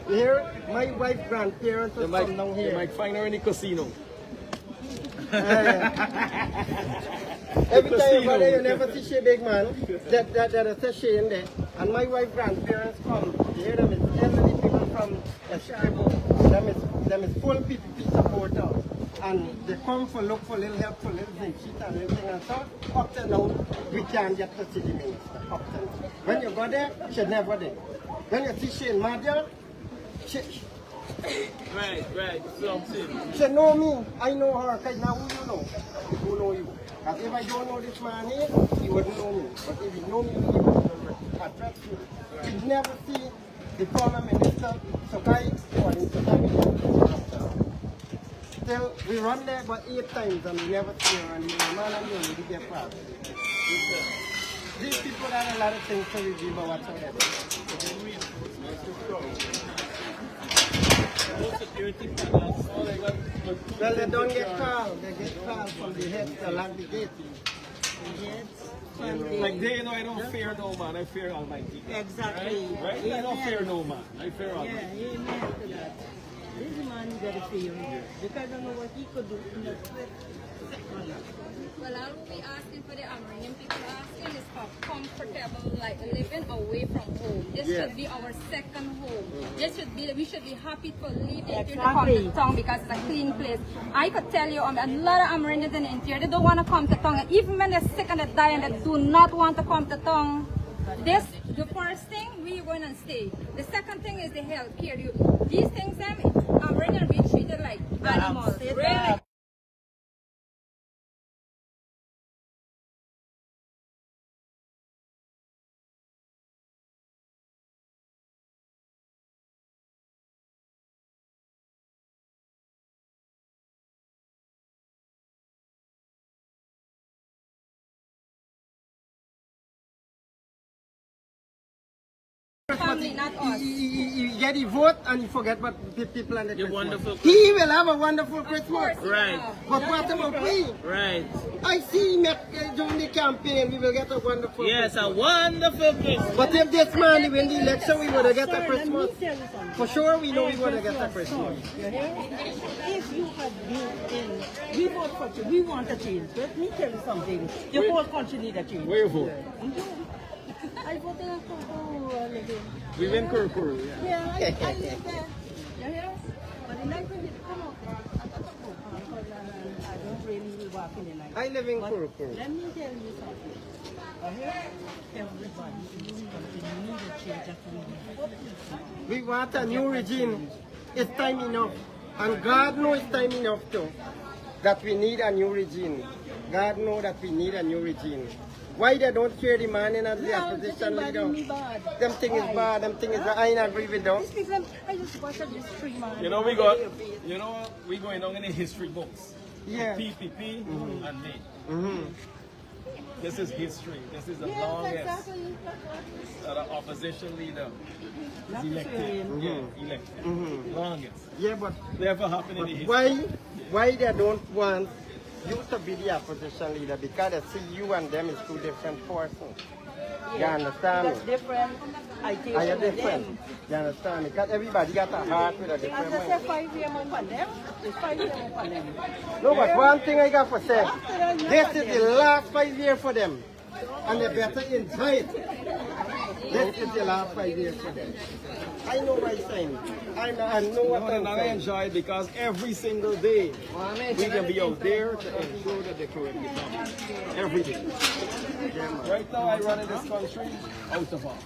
Here, my wife's grandparents You was might, from down you here. might find her in the casino. Every time you go there, you never see a big man. That is a shame there. And my wife grandparents come. You hear them, it's elderly people from Escribo. Them is full PPP supporters. And they come for look for little help, for little things, shit and everything and so. Up to now, we can't get to see the minister. Up to now. When you go there, she's never there. When you see she in Madja, Right. So, she know me, I know her, because now who you know? Who know you? Because if I don't know this man here, he wouldn't know me. But if he know me, he would attract me. He never see the former minister, so guy, or in Sudan. Still, we run there about 8 times and we never see her, and the man and you will get proud. These people have a lot of things to review about whatsoever. Well, they don't get called. They get called from the head to lock the gate. like they I don't fear no man, I fear Almighty. Exactly. Right? I don't fear no man, I fear Almighty. Yeah, amen to that. This man you gotta fear him. Because I don't know what he could do in the Well, I'll be asking for the Amerindian people asking is for comfortable, like living away from home. This should be our second home. We should be happy to live in to come to town because it's a clean place. I could tell you a lot of Amerindians in the interior, they don't want to come to town. And even when they're sick and they die and they do not want to come to town. The first thing, we're going to stay. The second thing is the health care. These things, Amerindians be treated like animals. Really. Family, not us. He get the vote and he forget what the people and the You're Christmas. wonderful. He will have a wonderful Christmas. Right. But what about we? Right. I see him during the campaign, we will get a wonderful Yes, Christmas. a wonderful Christmas. But if this man win the election, we would have get a Christmas. For sure, we know we would have get a Christmas. If you had been in, we vote for you, we want a change. Let me tell you something. The whole country need a change. Where you vote? I voted for We went Kurkuru. Yeah, I live there. You hear? But the night when it come up, I don't really walk in the night. I live in But Kurukuru. let me tell you something. Everybody in this country need a change of leader. We want a new regime. It's time enough. And God knows it's time enough too. That we need a new regime. God knows that we need a new regime. Why they don't hear the man in the opposition leader? Them thing is bad, them thing is bad. I ain't agree with them. I just watched this 3 months. We going down in the history books. Yeah. PPP and me. This is history. This is the longest that an opposition leader is elected. Elected. Longest. Yeah, but Never happened in the history. why they don't want you to be the opposition leader? Because they see you and them is 2 different persons. You understand me? That's different. I think Are you different? You understand me? Because everybody got a heart with a different as I mind. said, 5 years on pandemic. It's 5 years on pandemic. No, but one thing I got to say, this is the last 5 years for them. And they better enjoy it. This is the last 5 years for them. I know my sign. I know what I'm I saying. enjoy it because every single day we can be out there to ensure that the correct become. Every day. Right now I run in this country out of office.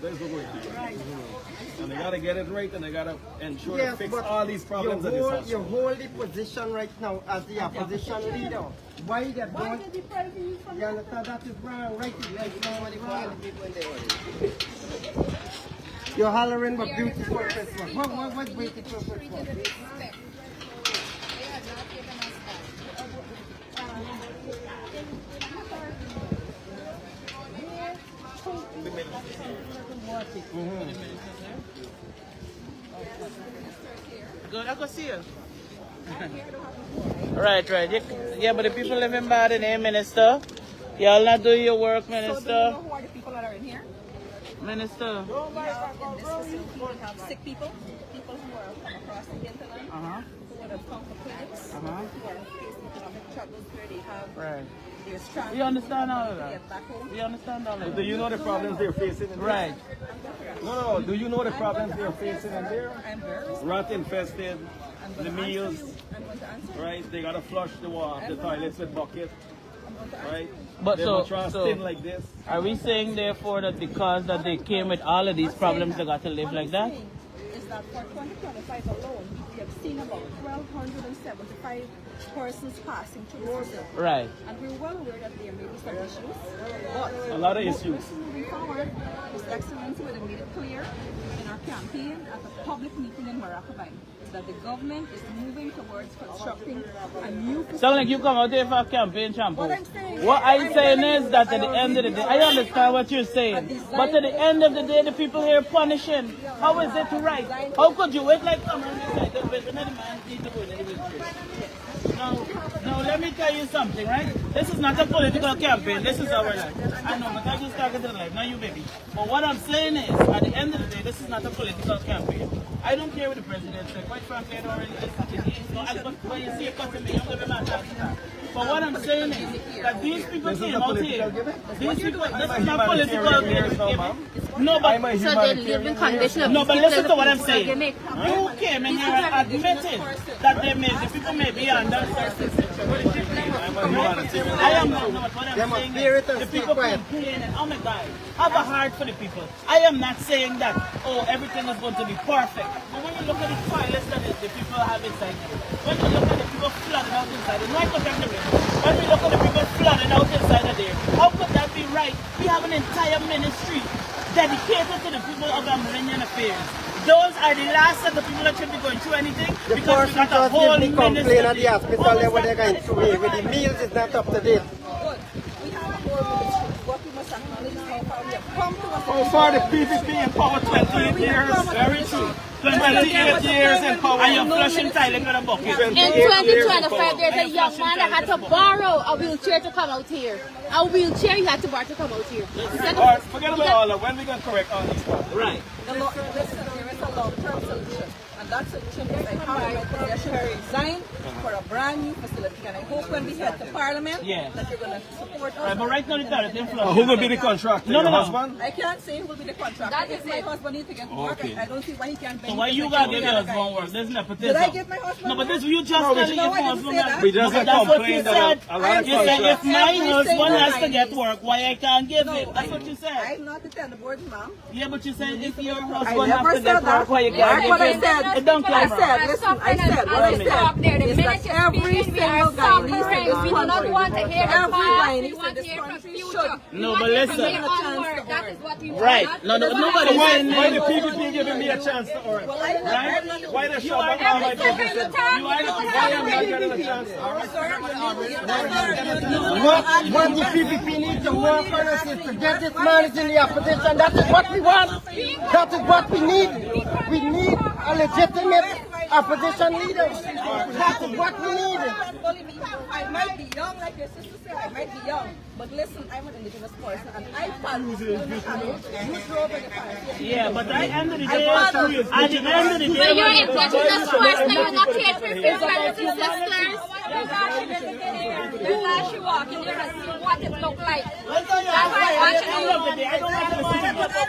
That's what we're doing. And they gotta get it right and they gotta ensure to fix but all these problems in this you country. hold the position right now as the opposition leader. Why they don't? You understand that is wrong, right? You're hollering about beautiful Christmas. What's beautiful Christmas? Good, I go see you. Right. Yeah, but the people living bad in here, Minister. Y'all not doing your work, Minister. So do you know who are the people that are in here? Minister. We have in this facility, we have sick people, people who are from across the hinterland, who would have come for clinics who are facing economic struggles where they have Right. their strong. We understand all of to that. get back home. We understand all of that. Do you know the problems they're facing in there? Right. No. Do you know the problems they're facing in there? I'm very Rat infested, I'm the going to meals, answer you. I'm going to answer you. right? They gotta flush the toilets with bucket, I'm going to answer right? But They're so, mattress so thin like this. are we saying therefore that because that they came with all of these problems, they got to live like that? Is that for 2025 alone, we have seen about 1,275 persons passing through the system. Right. And we're well aware that there may be some issues, but A lot of issues. moving forward, His Excellency would have made it clear in our campaign at a public meeting in Maracaibo that the government is moving towards constructing a new Sound like you come out here for a campaign shampoo. What I'm saying- What I'm saying telling is you that I at the already end of the day, know I that understand what you're saying, but at the end of the day, the people here punishing. How is it right? How could you wait like someone who said that the man need to go in the Now, let me tell you something, right? This is not a political campaign. This is our life. I know, but I just talking to the life, not you, baby. But what I'm saying is, at the end of the day, this is not a political campaign. I don't care what the president said. Quite frankly, I don't really listen to him. But when you see a customer, you don't give him a. But what I'm saying is that these people came out here. These people, this is not political giving. No, but So they live in condition of no, but listen to what I'm saying. They make- You came in here and admitted that the people may be under certain situations. I am not. No, but what I'm saying is the people complaining. Oh my God, have a heart for the people. I am not saying that, oh, everything is going to be perfect. But when you look at the toilets that the people have inside here, when you look at the people flooding out inside, it's not protect the river. When we look at the people flooding out inside of there, how could that be right? We have an entire ministry dedicated to the people of Amerindian affairs. Those are the last of the people that should be going through anything The because we person got a just whole give me complaint at the ministry. hospital there what they're going through here with the meals is not up to date. Good. We have a whole ministry. What we must acknowledge is how far we have come to us. How far the PPP in power 28 years? Very true. 28 years in power. And you're flushing toilet with a bucket. In 2025, there's a young man that had to borrow a wheelchair to come out here. A wheelchair he had to borrow to come out here. He said, All right, forget about all that. When we going to correct all these problems? Right. Listen, there is a long-term solution. And that solution is I have in my possession to resign for a brand new facility. And I hope when we head to Parliament Yeah. that you're going to support us. Right, but right now the toilet in Who flushing. will be the contractor? No, no, Your no. husband? I can't say who will be the contractor. That If is my it. husband needs to get work, Okay. I don't see why he can't So why you gotta give your husband work? There's nepotism. Did I give my husband No, but this work? you just No, telling no, your I didn't husband say that. We just But that's what you complained that said. a lot of You said if my Every husband single has to line get is- work, why I can't give No, it? That's what you said. I'm not the tender board, ma'am. Yeah, but you said if your I husband never has to get said that. work, why you Mark can't what give I it? said. It don't I come said, out. listen, I said, what I said is that every single guy needs to this we do not country. want to hear the Every guy past, we needs to want to this hear from country future. should. No, but listen. That is what we want. Right. No, no, nobody's Why, saying why the that. PPP giving me a chance to earn? Well, I'm not Right? Why the You shop are on all my everything. businesses? You are the Why am I not getting a chance to earn? What the PPP needs to work on us is to get this man is in the opposition. That is what we want. That is what we need. We need a legitimate opposition leader. That is what we need. I might be young, like your sister said, I might be young. But listen, I'm an indigenous person and I paddle. You drove in the past. Yeah, but at the end of the day, at the end of the So you're day, indigenous person, you're not catering for your brothers and sisters. Last you walk in there and see what it look like. That's why I don't want to listen to you.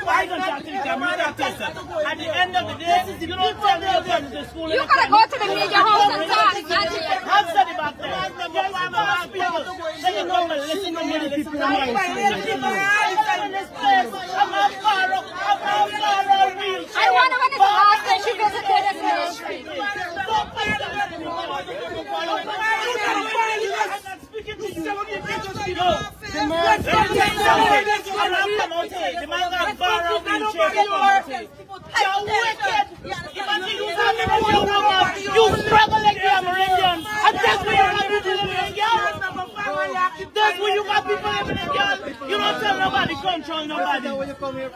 I don't talk to the camera. At the end of the day, you don't tell me you're going to the school. You gotta go to the media house and talk. I've said it back there. I'm a people. Then you come and listen to me. Listen to me. I'm in this place. I'm a pharaoh. I'm a pharaoh real. I wonder when it's the last time she visited this ministry. I'm not speaking to you. The man come out here. The man got pharaoh wheelchair come out here. You're wicked. Imagine you have a woman. You struggle like the Amerindians. And that's where you're not living in, girl. That's where you got people living in, girl. You don't tell nobody, control nobody.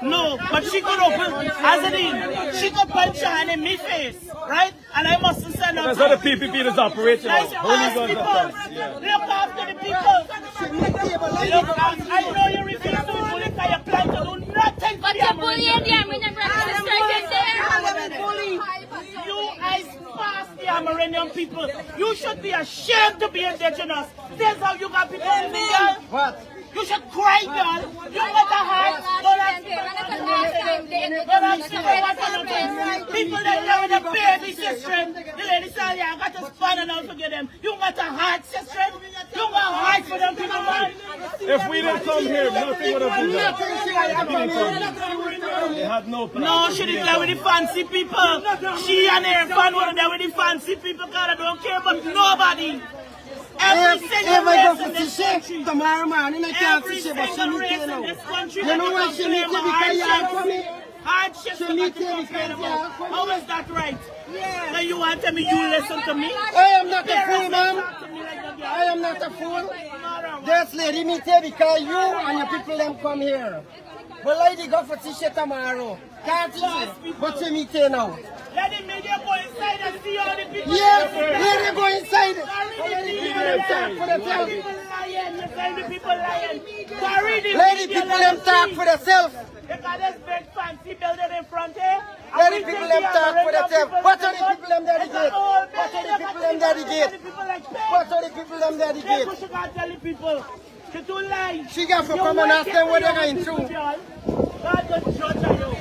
No, but she could open, as it is, she could punch her hand in my face, right? And I mustn't send her. That's how the PPP is operating. Holy people. Look after the people. Look after, I know you refuse to bully because you plan to do nothing for But the you're bullying Amerindians. them when you're brothers and sisters in there. You, I pass the Amerindian young people. You should be ashamed to be indigenous. That's how you got people living, girl. What? You should cry, girl. You got a heart. People that live with a baby, sister. The lady said, yeah, I got to span and I'll forget them. You got a heart, sister. You got a heart for them people, man. If we didn't come here, nothing would have been done. They had no plan. No, she didn't live with the fancy people. She and her fan were there with the fancy people, God, I don't care about nobody. Every single race in this country. Tomorrow morning, I can't Every see she, but she single meet race you in now. this country. You know why she meet you? Because you are coming. Hardships She are meet not you to because complain you about. are coming. How is that right? Now you want to tell me you listen to me? I am not a fool, man. Talk to me like that, girl. I am not a fool. This lady meet you because you and your people them come here. But lady go for t-shirt tomorrow. Can't see, but she meet you now. Let the media go inside and see all the people. Yes, let them go inside. The people lying. Let the people them talk for themselves. They got this big fancy building in front here. Let the people them talk for themselves. What are the people them that gate? What are the people them that gate? What are the people them that gate? She can't tell the people. She too lie. She got to come and ask them what they're going through. God don't judge you.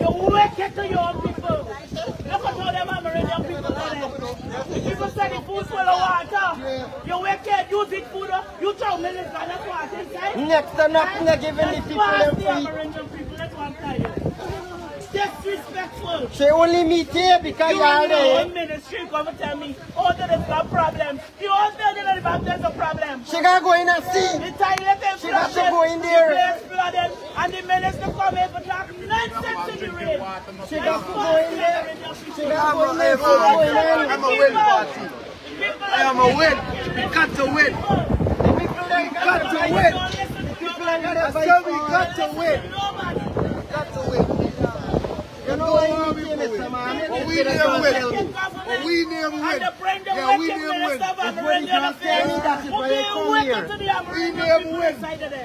You're wicked to your people. Look at how them American people are. The people say the food full of water. You're wicked. You eat food. You throw millions of water inside. Next to nothing, they're giving the people them free. American people, that's what I'm telling you. Disrespectful. She only meet here because You you are in your there. own ministry come and tell me, oh, there is a problem. The whole building at the back, there's a problem. She got to go in and see. The toilet is She got to flooded, go in there. the place flooded, and the minister come here for talk nonsense in the rain. She got to go in there. She got to go in there. I'm a win party. I am a win. We got to win. We got to win. We got to win. Got to win. You know why you came, Mr. Man? But we never win. We never win. Yeah, we never win. Everybody can tell me that if I come here. We never win.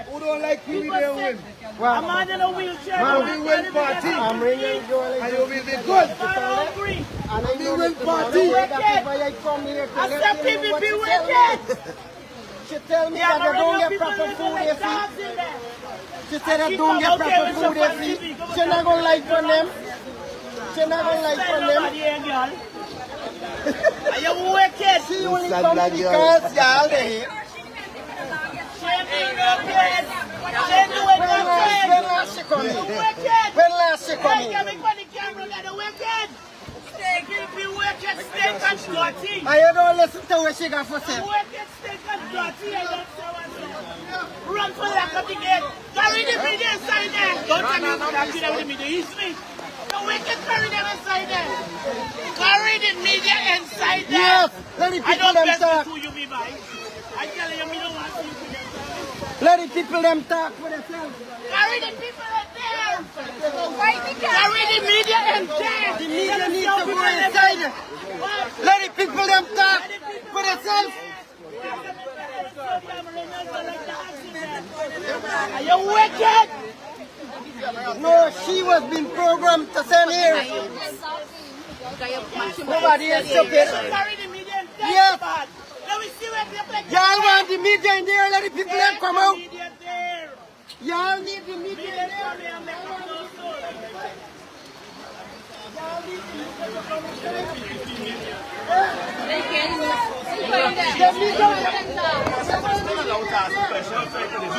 Who don't like you, we never win. A man in a wheelchair. Man, we win party. I'm ringing you all. And you will be good. And I know win party. If I come here to I let said you know what PVP she tell me. wicked. She tell me that they don't get proper food, you see. She said I don't get proper food, you see. She not gonna like from them. She not gonna like from them. Are you wicked? She only come because y'all there. When last she come in? When last she come in? I don't listen to what she got for say. Run for lack of the gate. Carry the media inside there. Don't tell me you're talking about the media. It's me. The wicked carry them inside there. Carry the media inside there. Yes, let the I people don't them best talk. who you be by. I tell you, me don't want to see you. Let the people them talk for themselves. Carry the people in there. Carry the media in there. The media needs to go inside. Let the people them talk for themselves. Are you wicked? No, she was being programmed to send here. Nobody is stupid. Carry the media in there. Yes. Let me see where people like Y'all want the media in there, let the people them come out. media there. Y'all need the media in there.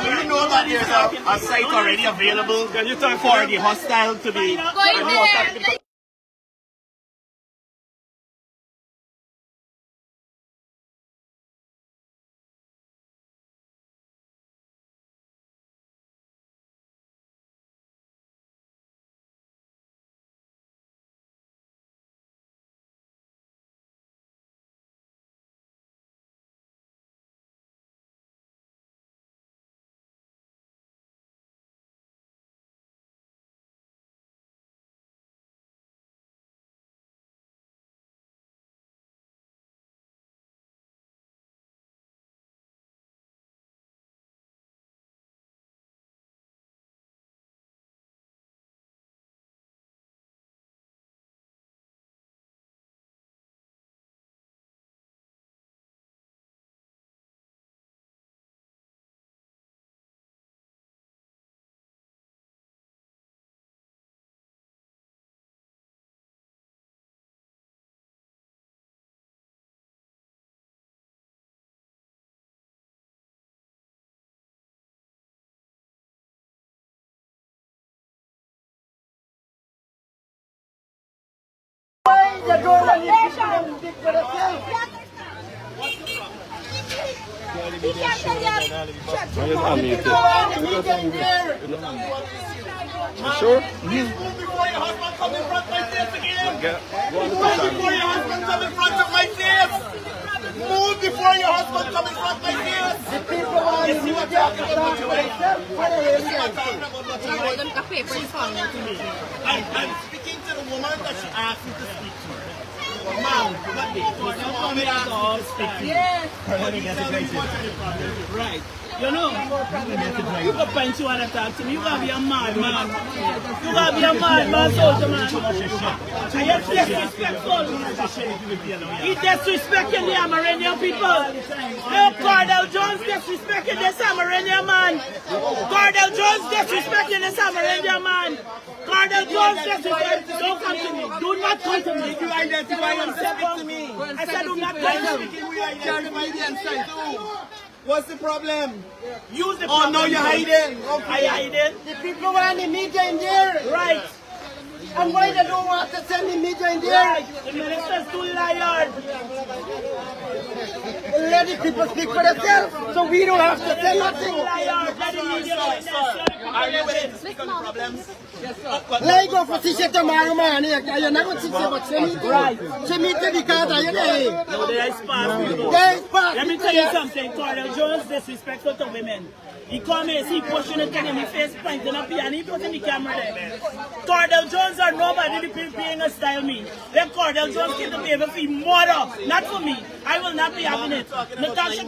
Do you know that there's a site already available for the hostile to be... media don't want you to speak for themselves. He can't tell you. Sure? Move before your husband come in front of my face again. Move before your husband come in front of my face. Move before your husband come in front of my face. The people want You see what I'm talking about? I'm speaking to the woman that she asked me to speak to. Ma'am, what day? Mohammad asked me to speak to you. Yes. Right. You know, you can find you want to talk to me. You gotta be a madman. You gotta be a madman, soldier man. And you're disrespectful. He disrespecting the Amerindian people. Look, Cordell Jones disrespecting this Amerindian man. Cordell Jones disrespecting this Amerindian man. Cordell Jones disrespecting. Don't come to me. Do not come to me. You identify yourself to me. I said do not come to me. We identify the inside too. What's the problem? Use the Oh, no, you're hiding. I hiding. The people want the media in there. Right. And why they don't want to send the media in there? Right. The minister's too liar. Let the people speak for themselves, so we don't have to say nothing. Are you ready to speak on the problems? Let go for teacher tomorrow morning. You're not going to teach what she meet. Right. She meet because are you there? No, there is past people. There is past. Let me tell you something. Cordell Jones disrespectful to women. He come here, see pushing the thing in his face, pointing up here, and he put in the camera there. Cordell Jones or nobody be paying a style me. Then Cordell Jones came to baby for his mother, not for me. I will not be having it. Natasha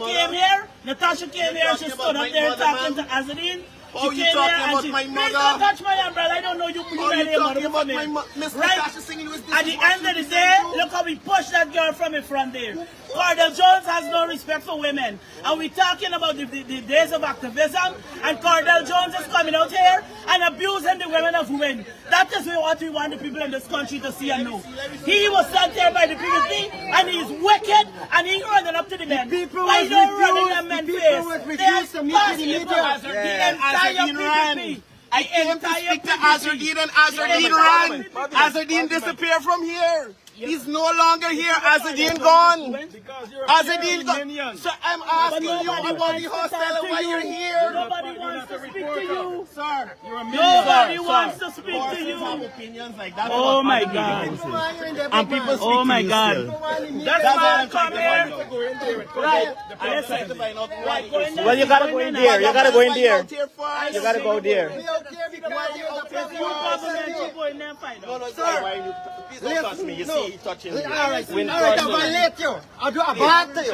came here, she stood up there talking to Azadine. Oh, you talking about my mother? Please don't touch my umbrella. I don't know you. Oh, you talking about my mother? Miss Natasha singing with this. At the end of the day, look how we push that girl from in front there. Cordell Jones has no respect for women. And we're talking about the days of activism, and Cordell Jones is coming out here and abusing the women of women. That is what we want the people in this country to see and know. He was sent here by the PVP, and he's wicked, and he's running up to the men. Why don't running them men face? They are passing the entire PVP. I came to speak to Azardine, and Azardine ran. Azardine disappeared from here. He's no longer here. Azardine gone. Azardine gone. So I'm asking you about the hostel and why you're here. Nobody wants to speak to you. Sir, you're a Nobody wants to speak to you. Opinions like that. Oh my God. And people speak oh my to you God. still. That's why I'm coming here. Right. Well, you gotta go in there. You gotta go in there. You gotta go there. Sir, please don't touch me. You see, touching me. All right, I violate you. I'll do a bad to you.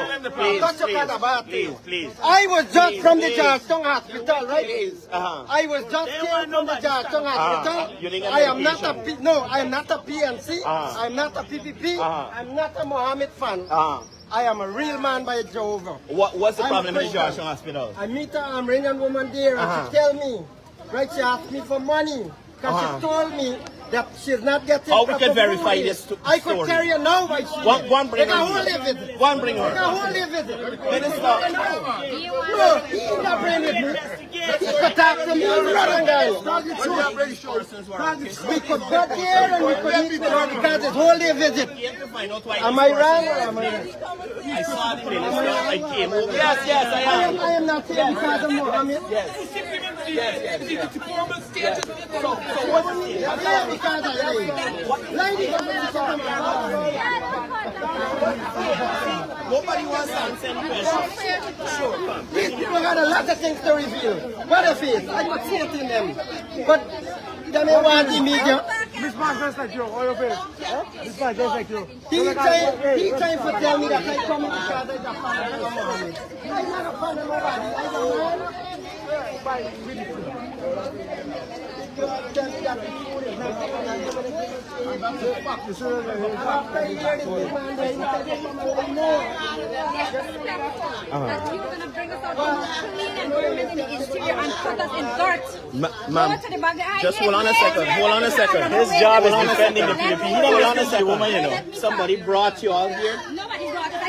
Touch your kind of bad to you. Please. I was just from the Georgetown Hospital, right? I was just came from the Georgetown Hospital. I am not a I am not a PNC. I'm not a PPP. I'm not a Mohammad fan. I am a real man by Jehovah. What's the problem in the Georgetown Hospital? I meet an Amerindian woman there and she tell me, right, she asked me for money. Because she told me that she's not getting. How we can verify this story? I could carry her now by she. One bring her. One bring her. Minister. No, he's not bringing me. He could talk to me, brother guys. We could go there and we could meet with her because it's holiday visit. Am I wrong or am I right? I saw the minister. I came over. Yes, I am. I am not here because of Mohammed. Nobody wants to answer any questions. Sure. These people got a lot of things to reveal. What if it? I could see it in them. But they may want the media. This man just like you, all of it. This man just like you. He trying to tell me that I come because I'm a fan of Mohammed. I'm not a fan of nobody. I'm a man. Ma'am, just hold on a second. Hold on a second. His job is defending the people. Hold on a second, woman. You know, somebody brought you all here.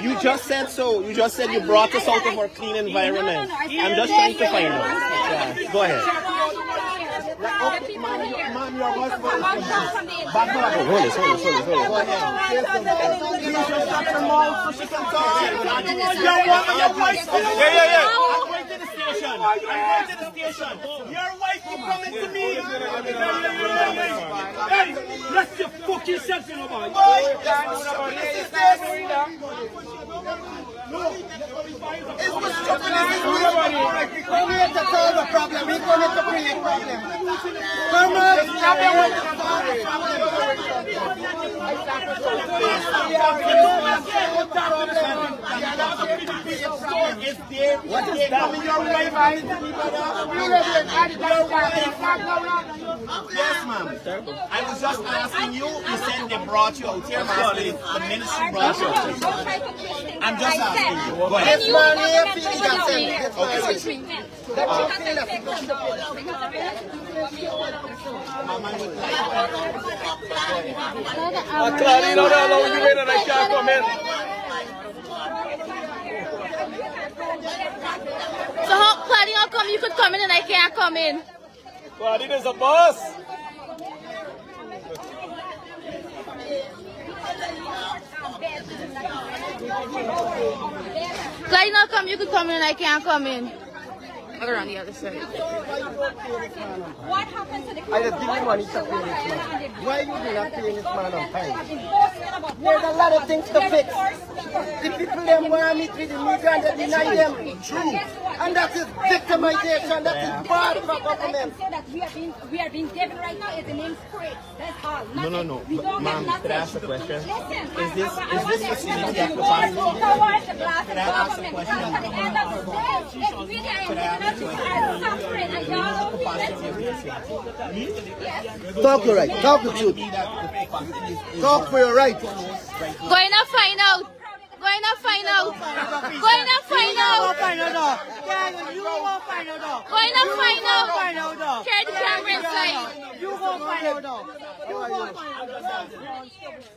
You just said so. You just said you brought us out of our clean environment. I'm just trying to find out. Yeah. Go ahead. Man, I'm going to the station. Your wife is coming to me. Hey, let's your fucking self in the boy. It's what's stopping us. He come here to solve a problem. He come here to create problems. Come on, stop it with the What is that? Your wife Yes, ma'am. I was just asking you. You said they brought you out here. The ministry brought you out here. I'm just asking you. Go ahead. This man here feeling Claudine, don't allow you in and I can't come in. So how, Claudine, how come you could come in and I can't come in? Claudine is a boss. Claudine, how come you could come in and I can't come in? Look around the other side. What happened to the I just give you money to pay this man. Why you do not pay this man on time? There's a lot of things to fix. The people them want me to the media and they deny them. True. And that is victimization. That is bad for government. We are being given right now is the name spread. That's all. No. Ma'am, could I ask a question? Listen, Is this facility at capacity? Could I ask a question? Talk your right. Talk the truth. Talk for your right. Go in and find out. Go in and find out. Go in and find out. You won't find out. Go in and find out. Carry the camera inside. You won't find out.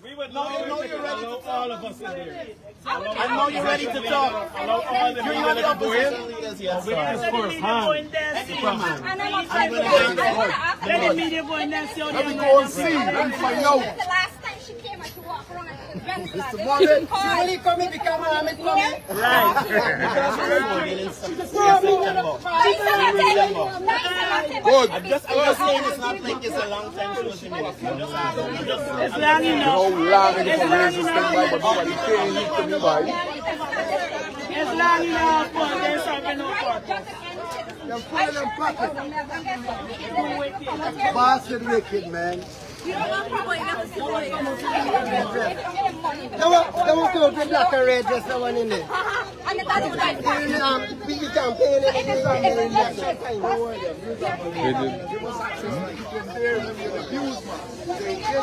We would know you're ready to talk. All of us in here. I know you're ready to talk. Allow all the people to go in. Leaders, yes, Witness sir. first hand. Let the media go in there and see how Let me go and see. Let me find out. The last time she came to walk around and She only coming because I'm coming. Good. I'm just saying it's not like it's a long time social ministry. I'm just asking. it's long You enough. know, long enough to raise this thing by the body. You can't hit to me by. It's long enough, but there's something no purpose. You're full of them pockets. Bastard wicked, man. They won't go get black and red just the one in there. And the other guy We campaign it.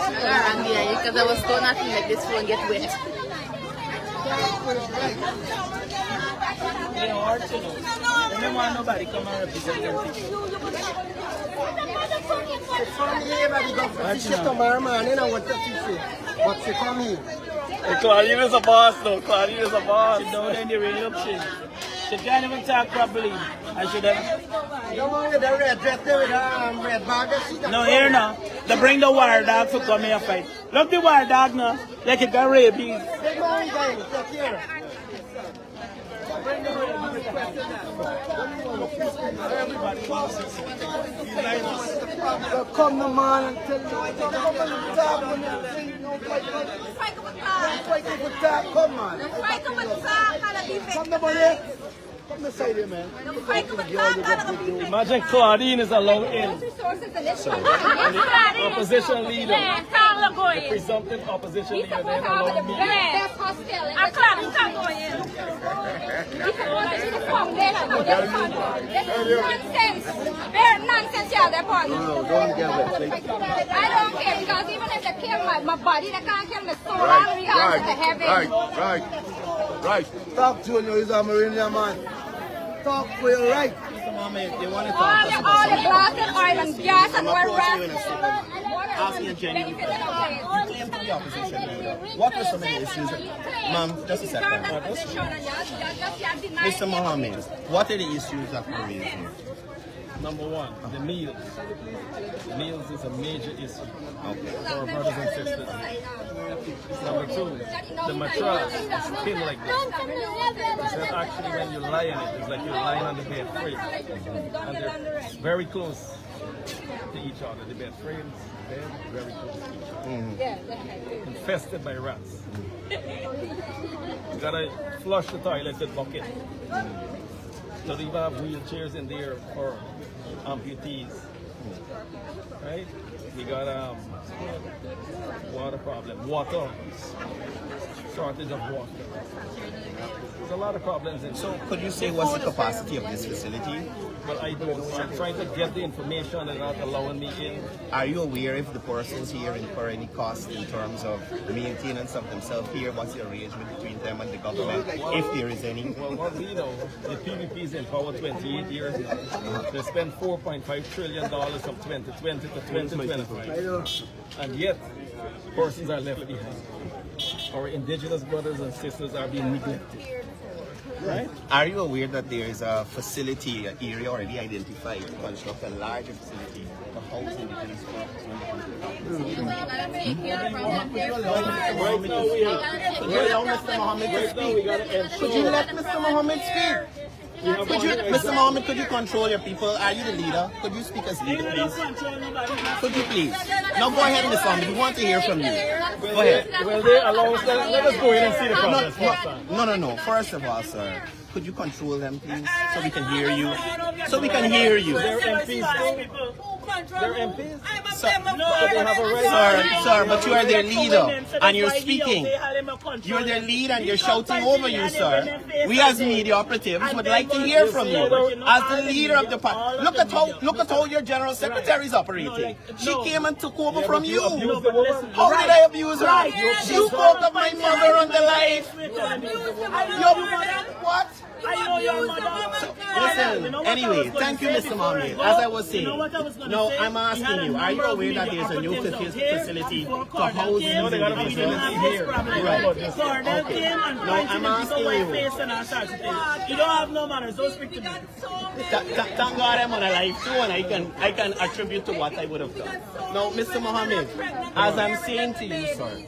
Because I was so nothing like this phone get wet. They hard to know. They don't want nobody come and represent them. Tomorrow morning, I want to see you. What's it for me? Claudine is a boss, though. Claudine is a boss. She down in the radio shit. She can't even talk properly. I should have. The one with the red dress there with the red bag. No, here now. They bring the wire dog to come here fight. Look the wire dog now. Like it got rabies. Take my guy. Take here. Come the man and tell you come on. Come the money. Come the side here, man. Imagine Claudine is allowed in. Opposition leader. The presumptive opposition leader. They allow me. Nonsense. Very nonsense, yeah, they're part. No, don't get it. I don't care because even if they kill my body, they can't kill my soul. All we are is the heaven. Right. Talk to you, he's a Marine man. Talk for your right. Mr. Mohammad, they want to All talk the to us about blasted oil and gas and I'm oil approaching you in a second. Asking a genuine question. You claim to be opposition leader. What were some of the issues? Ma'am, just a second. Mr. Mohammad, what are the issues that were raised here? Number one, the meals. Meals is a major issue for our brothers and sisters. Number two, the mattress is thin like this. So actually when you lie on it, it's like you're lying on the bed frame. And they're very close to each other. The bed frames, they're very close to each other. Infested by rats. You gotta flush the toilet with bucket. So they even have wheelchairs in there for amputees. Right? We got water problem, water, shortage of water. There's a lot of problems in So could you say what's the capacity of this facility? Well, I don't know. I'm trying to get the information and not allowing me in. Are you aware if the persons here incur any cost in terms of maintenance of themselves here? What's the arrangement between them and the government, if there is any? Well, what we know, the PVP is in power 28 years now. They spent $4.5 trillion from 2020 to 2025. And yet, persons are left behind. Our indigenous brothers and sisters are being neglected. Right? Are you aware that there is a facility, an area already identified to construct a larger facility to house indigenous folks when they come to the Could you allow Mr. Mohammad to speak? Could you let Mr. Mohammad speak? Mr. Mohammad, could you control your people? Are you the leader? Could you speak as leader, please? Could you please? Now go ahead, Mr. Mohammad. We want to hear from you. Go ahead. Well, they allow us, let us go in and see the process. No. First of all, sir, could you control them, please? So we can hear you. So we can hear you. They're MPs. They're MPs. Sir, but you are their leader and you're speaking. You're their leader and you're shouting over you, sir. We as media operatives would like to hear from you as the leader of the party. Look at how your general secretary is operating. She came and took over from you. How did I abuse her? You spoke of my mother on the live. What? I know your mother. Listen, anyway, thank you, Mr. Mohammad. As I was saying, no, I'm asking you, are you aware that there's a new facility to house these individuals here? Right. No, I'm asking you. You don't have no manners, don't speak to me. Thank God I'm on a live too, and I can attribute to what I would have done. Now, Mr. Mohammad, as I'm saying to you, sir,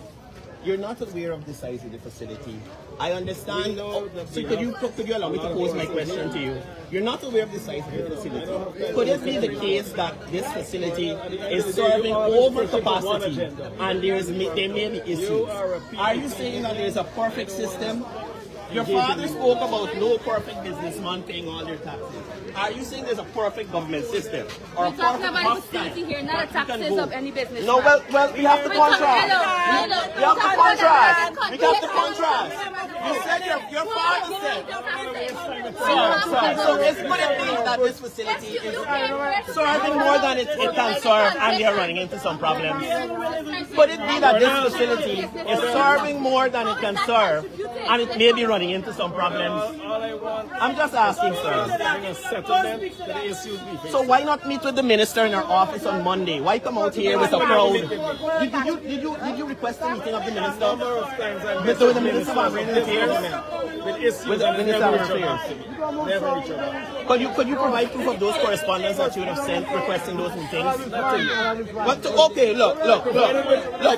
you're not aware of the size of the facility. I understand. So could you allow me to pose my question to you? You're not aware of the size of the facility. Could it be the case that this facility is serving over capacity and there may be issues? Are you saying that there's a perfect system? Your father spoke about no perfect businessman paying all their taxes. Are you saying there's a perfect government system? Or We're talking about a facility here, not the taxes of any business. No, well, we have to contrast. We have to contrast. We have to contrast. You said your father said. So it's good to believe that this facility is serving more than it can serve and they're running into some problems. Could it be that this facility is serving more than it can serve and it may be running into some problems? I'm just asking, sir. So why not meet with the minister in our office on Monday? Why come out here with a crowd? Did you request a meeting of the minister? With the minister of Foreign Affairs? With the minister of Affairs? Could you provide proof of those correspondence that you would have sent requesting those meetings? Okay, look.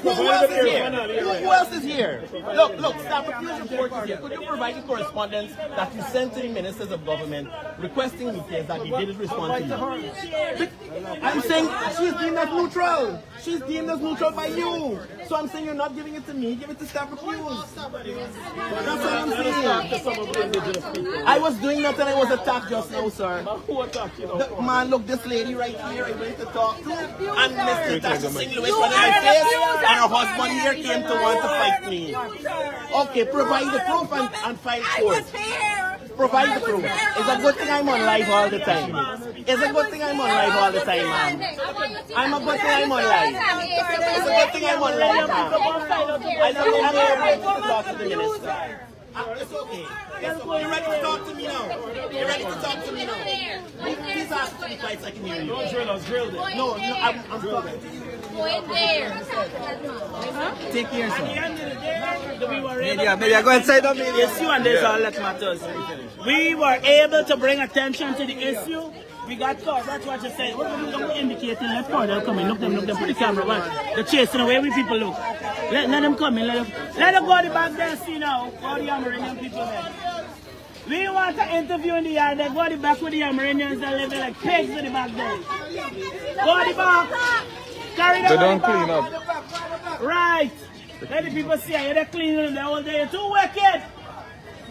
Who else is here? Who else is here? Look, staff refuse report is here. Could you provide the correspondence that you sent to the ministers of government requesting meetings that he didn't respond to you? I'm saying she's deemed as neutral. She's deemed as neutral by you. So I'm saying you're not giving it to me, give it to staff refuse. That's what I'm saying. I was doing that and I was attacked just now, sir. Man, look, this lady right here I went to talk to, and Mr. Tasha Singh Lewis was in my face, and her husband here came to want to fight me. Okay, provide the proof and file court. Provide the proof. It's a good thing I'm on live all the time. It's a good thing I'm on live all the time, man. I'm a good thing I'm on live. It's a good thing I'm on live, man. I'm ready to talk to the minister. It's okay. You're ready to talk to me now. You're ready to talk to me now. Please ask me twice I can hear you. Don't drill us, drill them. No, I'm talking to you. Go in there. Take care, sir. Media, go inside of the issue and that's all that matters. We were able to bring attention to the issue We got caught. That's what you said. What are you indicating? Let further come in. Look them, put the camera back. They're chasing away with people look. Let them come in. Let them go to the back there and see now. All the Amerindian people there. We want to interview in the yard. They go to the back with the Amerindians that live like pigs in the back there. Go to the back. Carry them. They don't clean up. Right. Let the people see how they're cleaning them all day. You're too wicked.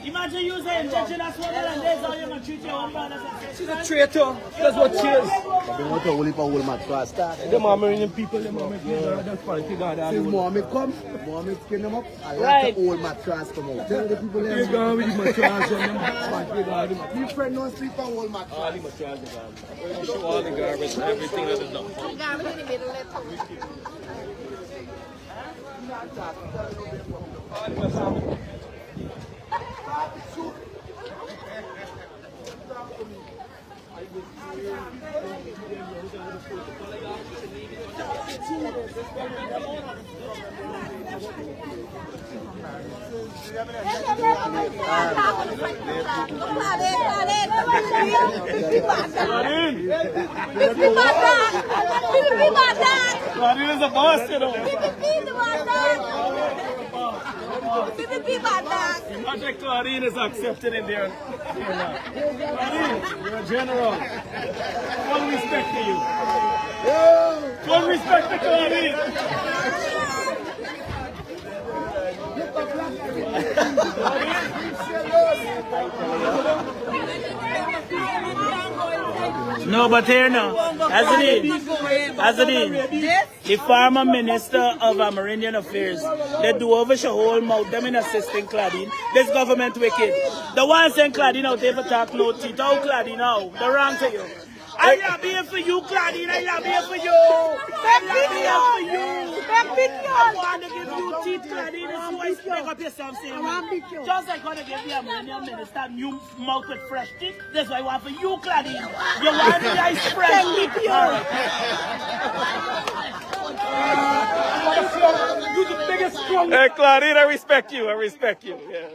Imagine you say indigenous woman and this how you're going to treat your own brothers and sisters. She's a traitor. That's what she is. They want to hold it for whole match fast. The Amerindian people, the Mohammad, that's politics. Since Mohammad come, Mohammad skin them up, I like the old mattress come out. Tell the people they're going with the mattress and them. You friend don't sleep on old mattress. All the mattress are gone. All the garbage, everything that is done. Garbage in the middle of Claudine is a boss, you know. Imagine Claudine is accepted in there. Claudine, you're a general. Full respect to you. Full respect to Claudine. No, but here now, as it is, the former minister of Amerindian Affairs, they do over your whole mouth, them in assisting Claudine. This government wicked. The one saying Claudine out there for talk no teeth. How Claudine now? The wrong to you. I love here for you, Claudine. I love here for you. I want to give you teeth, Claudine. So I speak up yourself saying, just like when I give the Amerindian minister new mouth with fresh teeth, that's why I want for you, Claudine. You want the ice fresh teeth, You're the biggest strong. Hey, Claudine, I respect you. I respect you. Yes.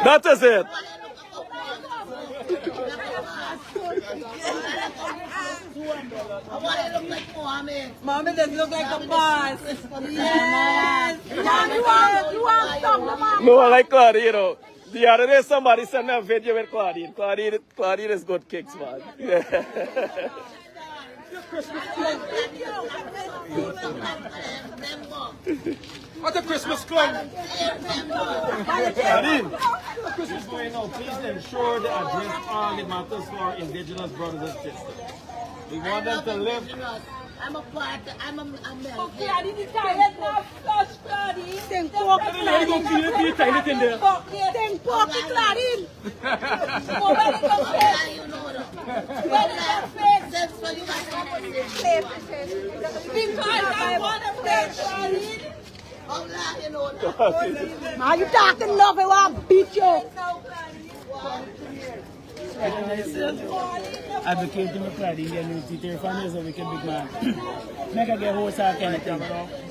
That is it. Mohammad doesn't look like a boss. Yes. You want some, No, I like Claudine, you know. The other day somebody sent me a video with Claudine. Claudine is good kicks, man. Yeah. What a Christmas clown! Claudine, Christmas going on. Please ensure they address all the matters for our indigenous brothers and sisters. We want them to live. I'm a part. I'm a man. Okay, I didn't tell you not flush, Claudine. Then pork it, Claudine. Then pork it, Claudine. Oh, when it comes face. When it comes face. That's what you want to say. Because I want to play, Claudine. Now you talking love, I want to beat you. Advocating for Claudine get new teeth. Your family is a wicked big man. Make her get horse or kind of thing.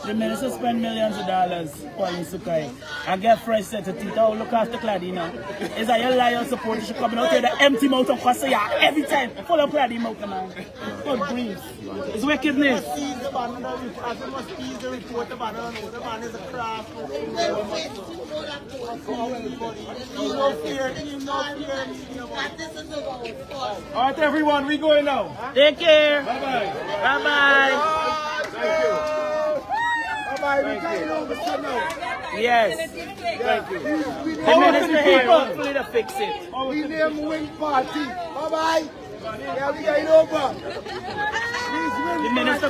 The minister spend millions of dollars calling Sukai and get fresh set of teeth. Oh, look after Claudine now. Is that your liar support? She coming out here the empty mouth of Kosoya every time. Full of Claudine mouth, man. God breathe. It's wickedness. As we must ease the report about the man is a craft. No fear. All right, everyone, we going now. Take care. Bye-bye. Bye-bye. Thank you. Bye-bye. We can't oversee now. Yes. Thank you. The minister here, hopefully to fix it. We name win party. Bye-bye. Yeah, we got it over. The minister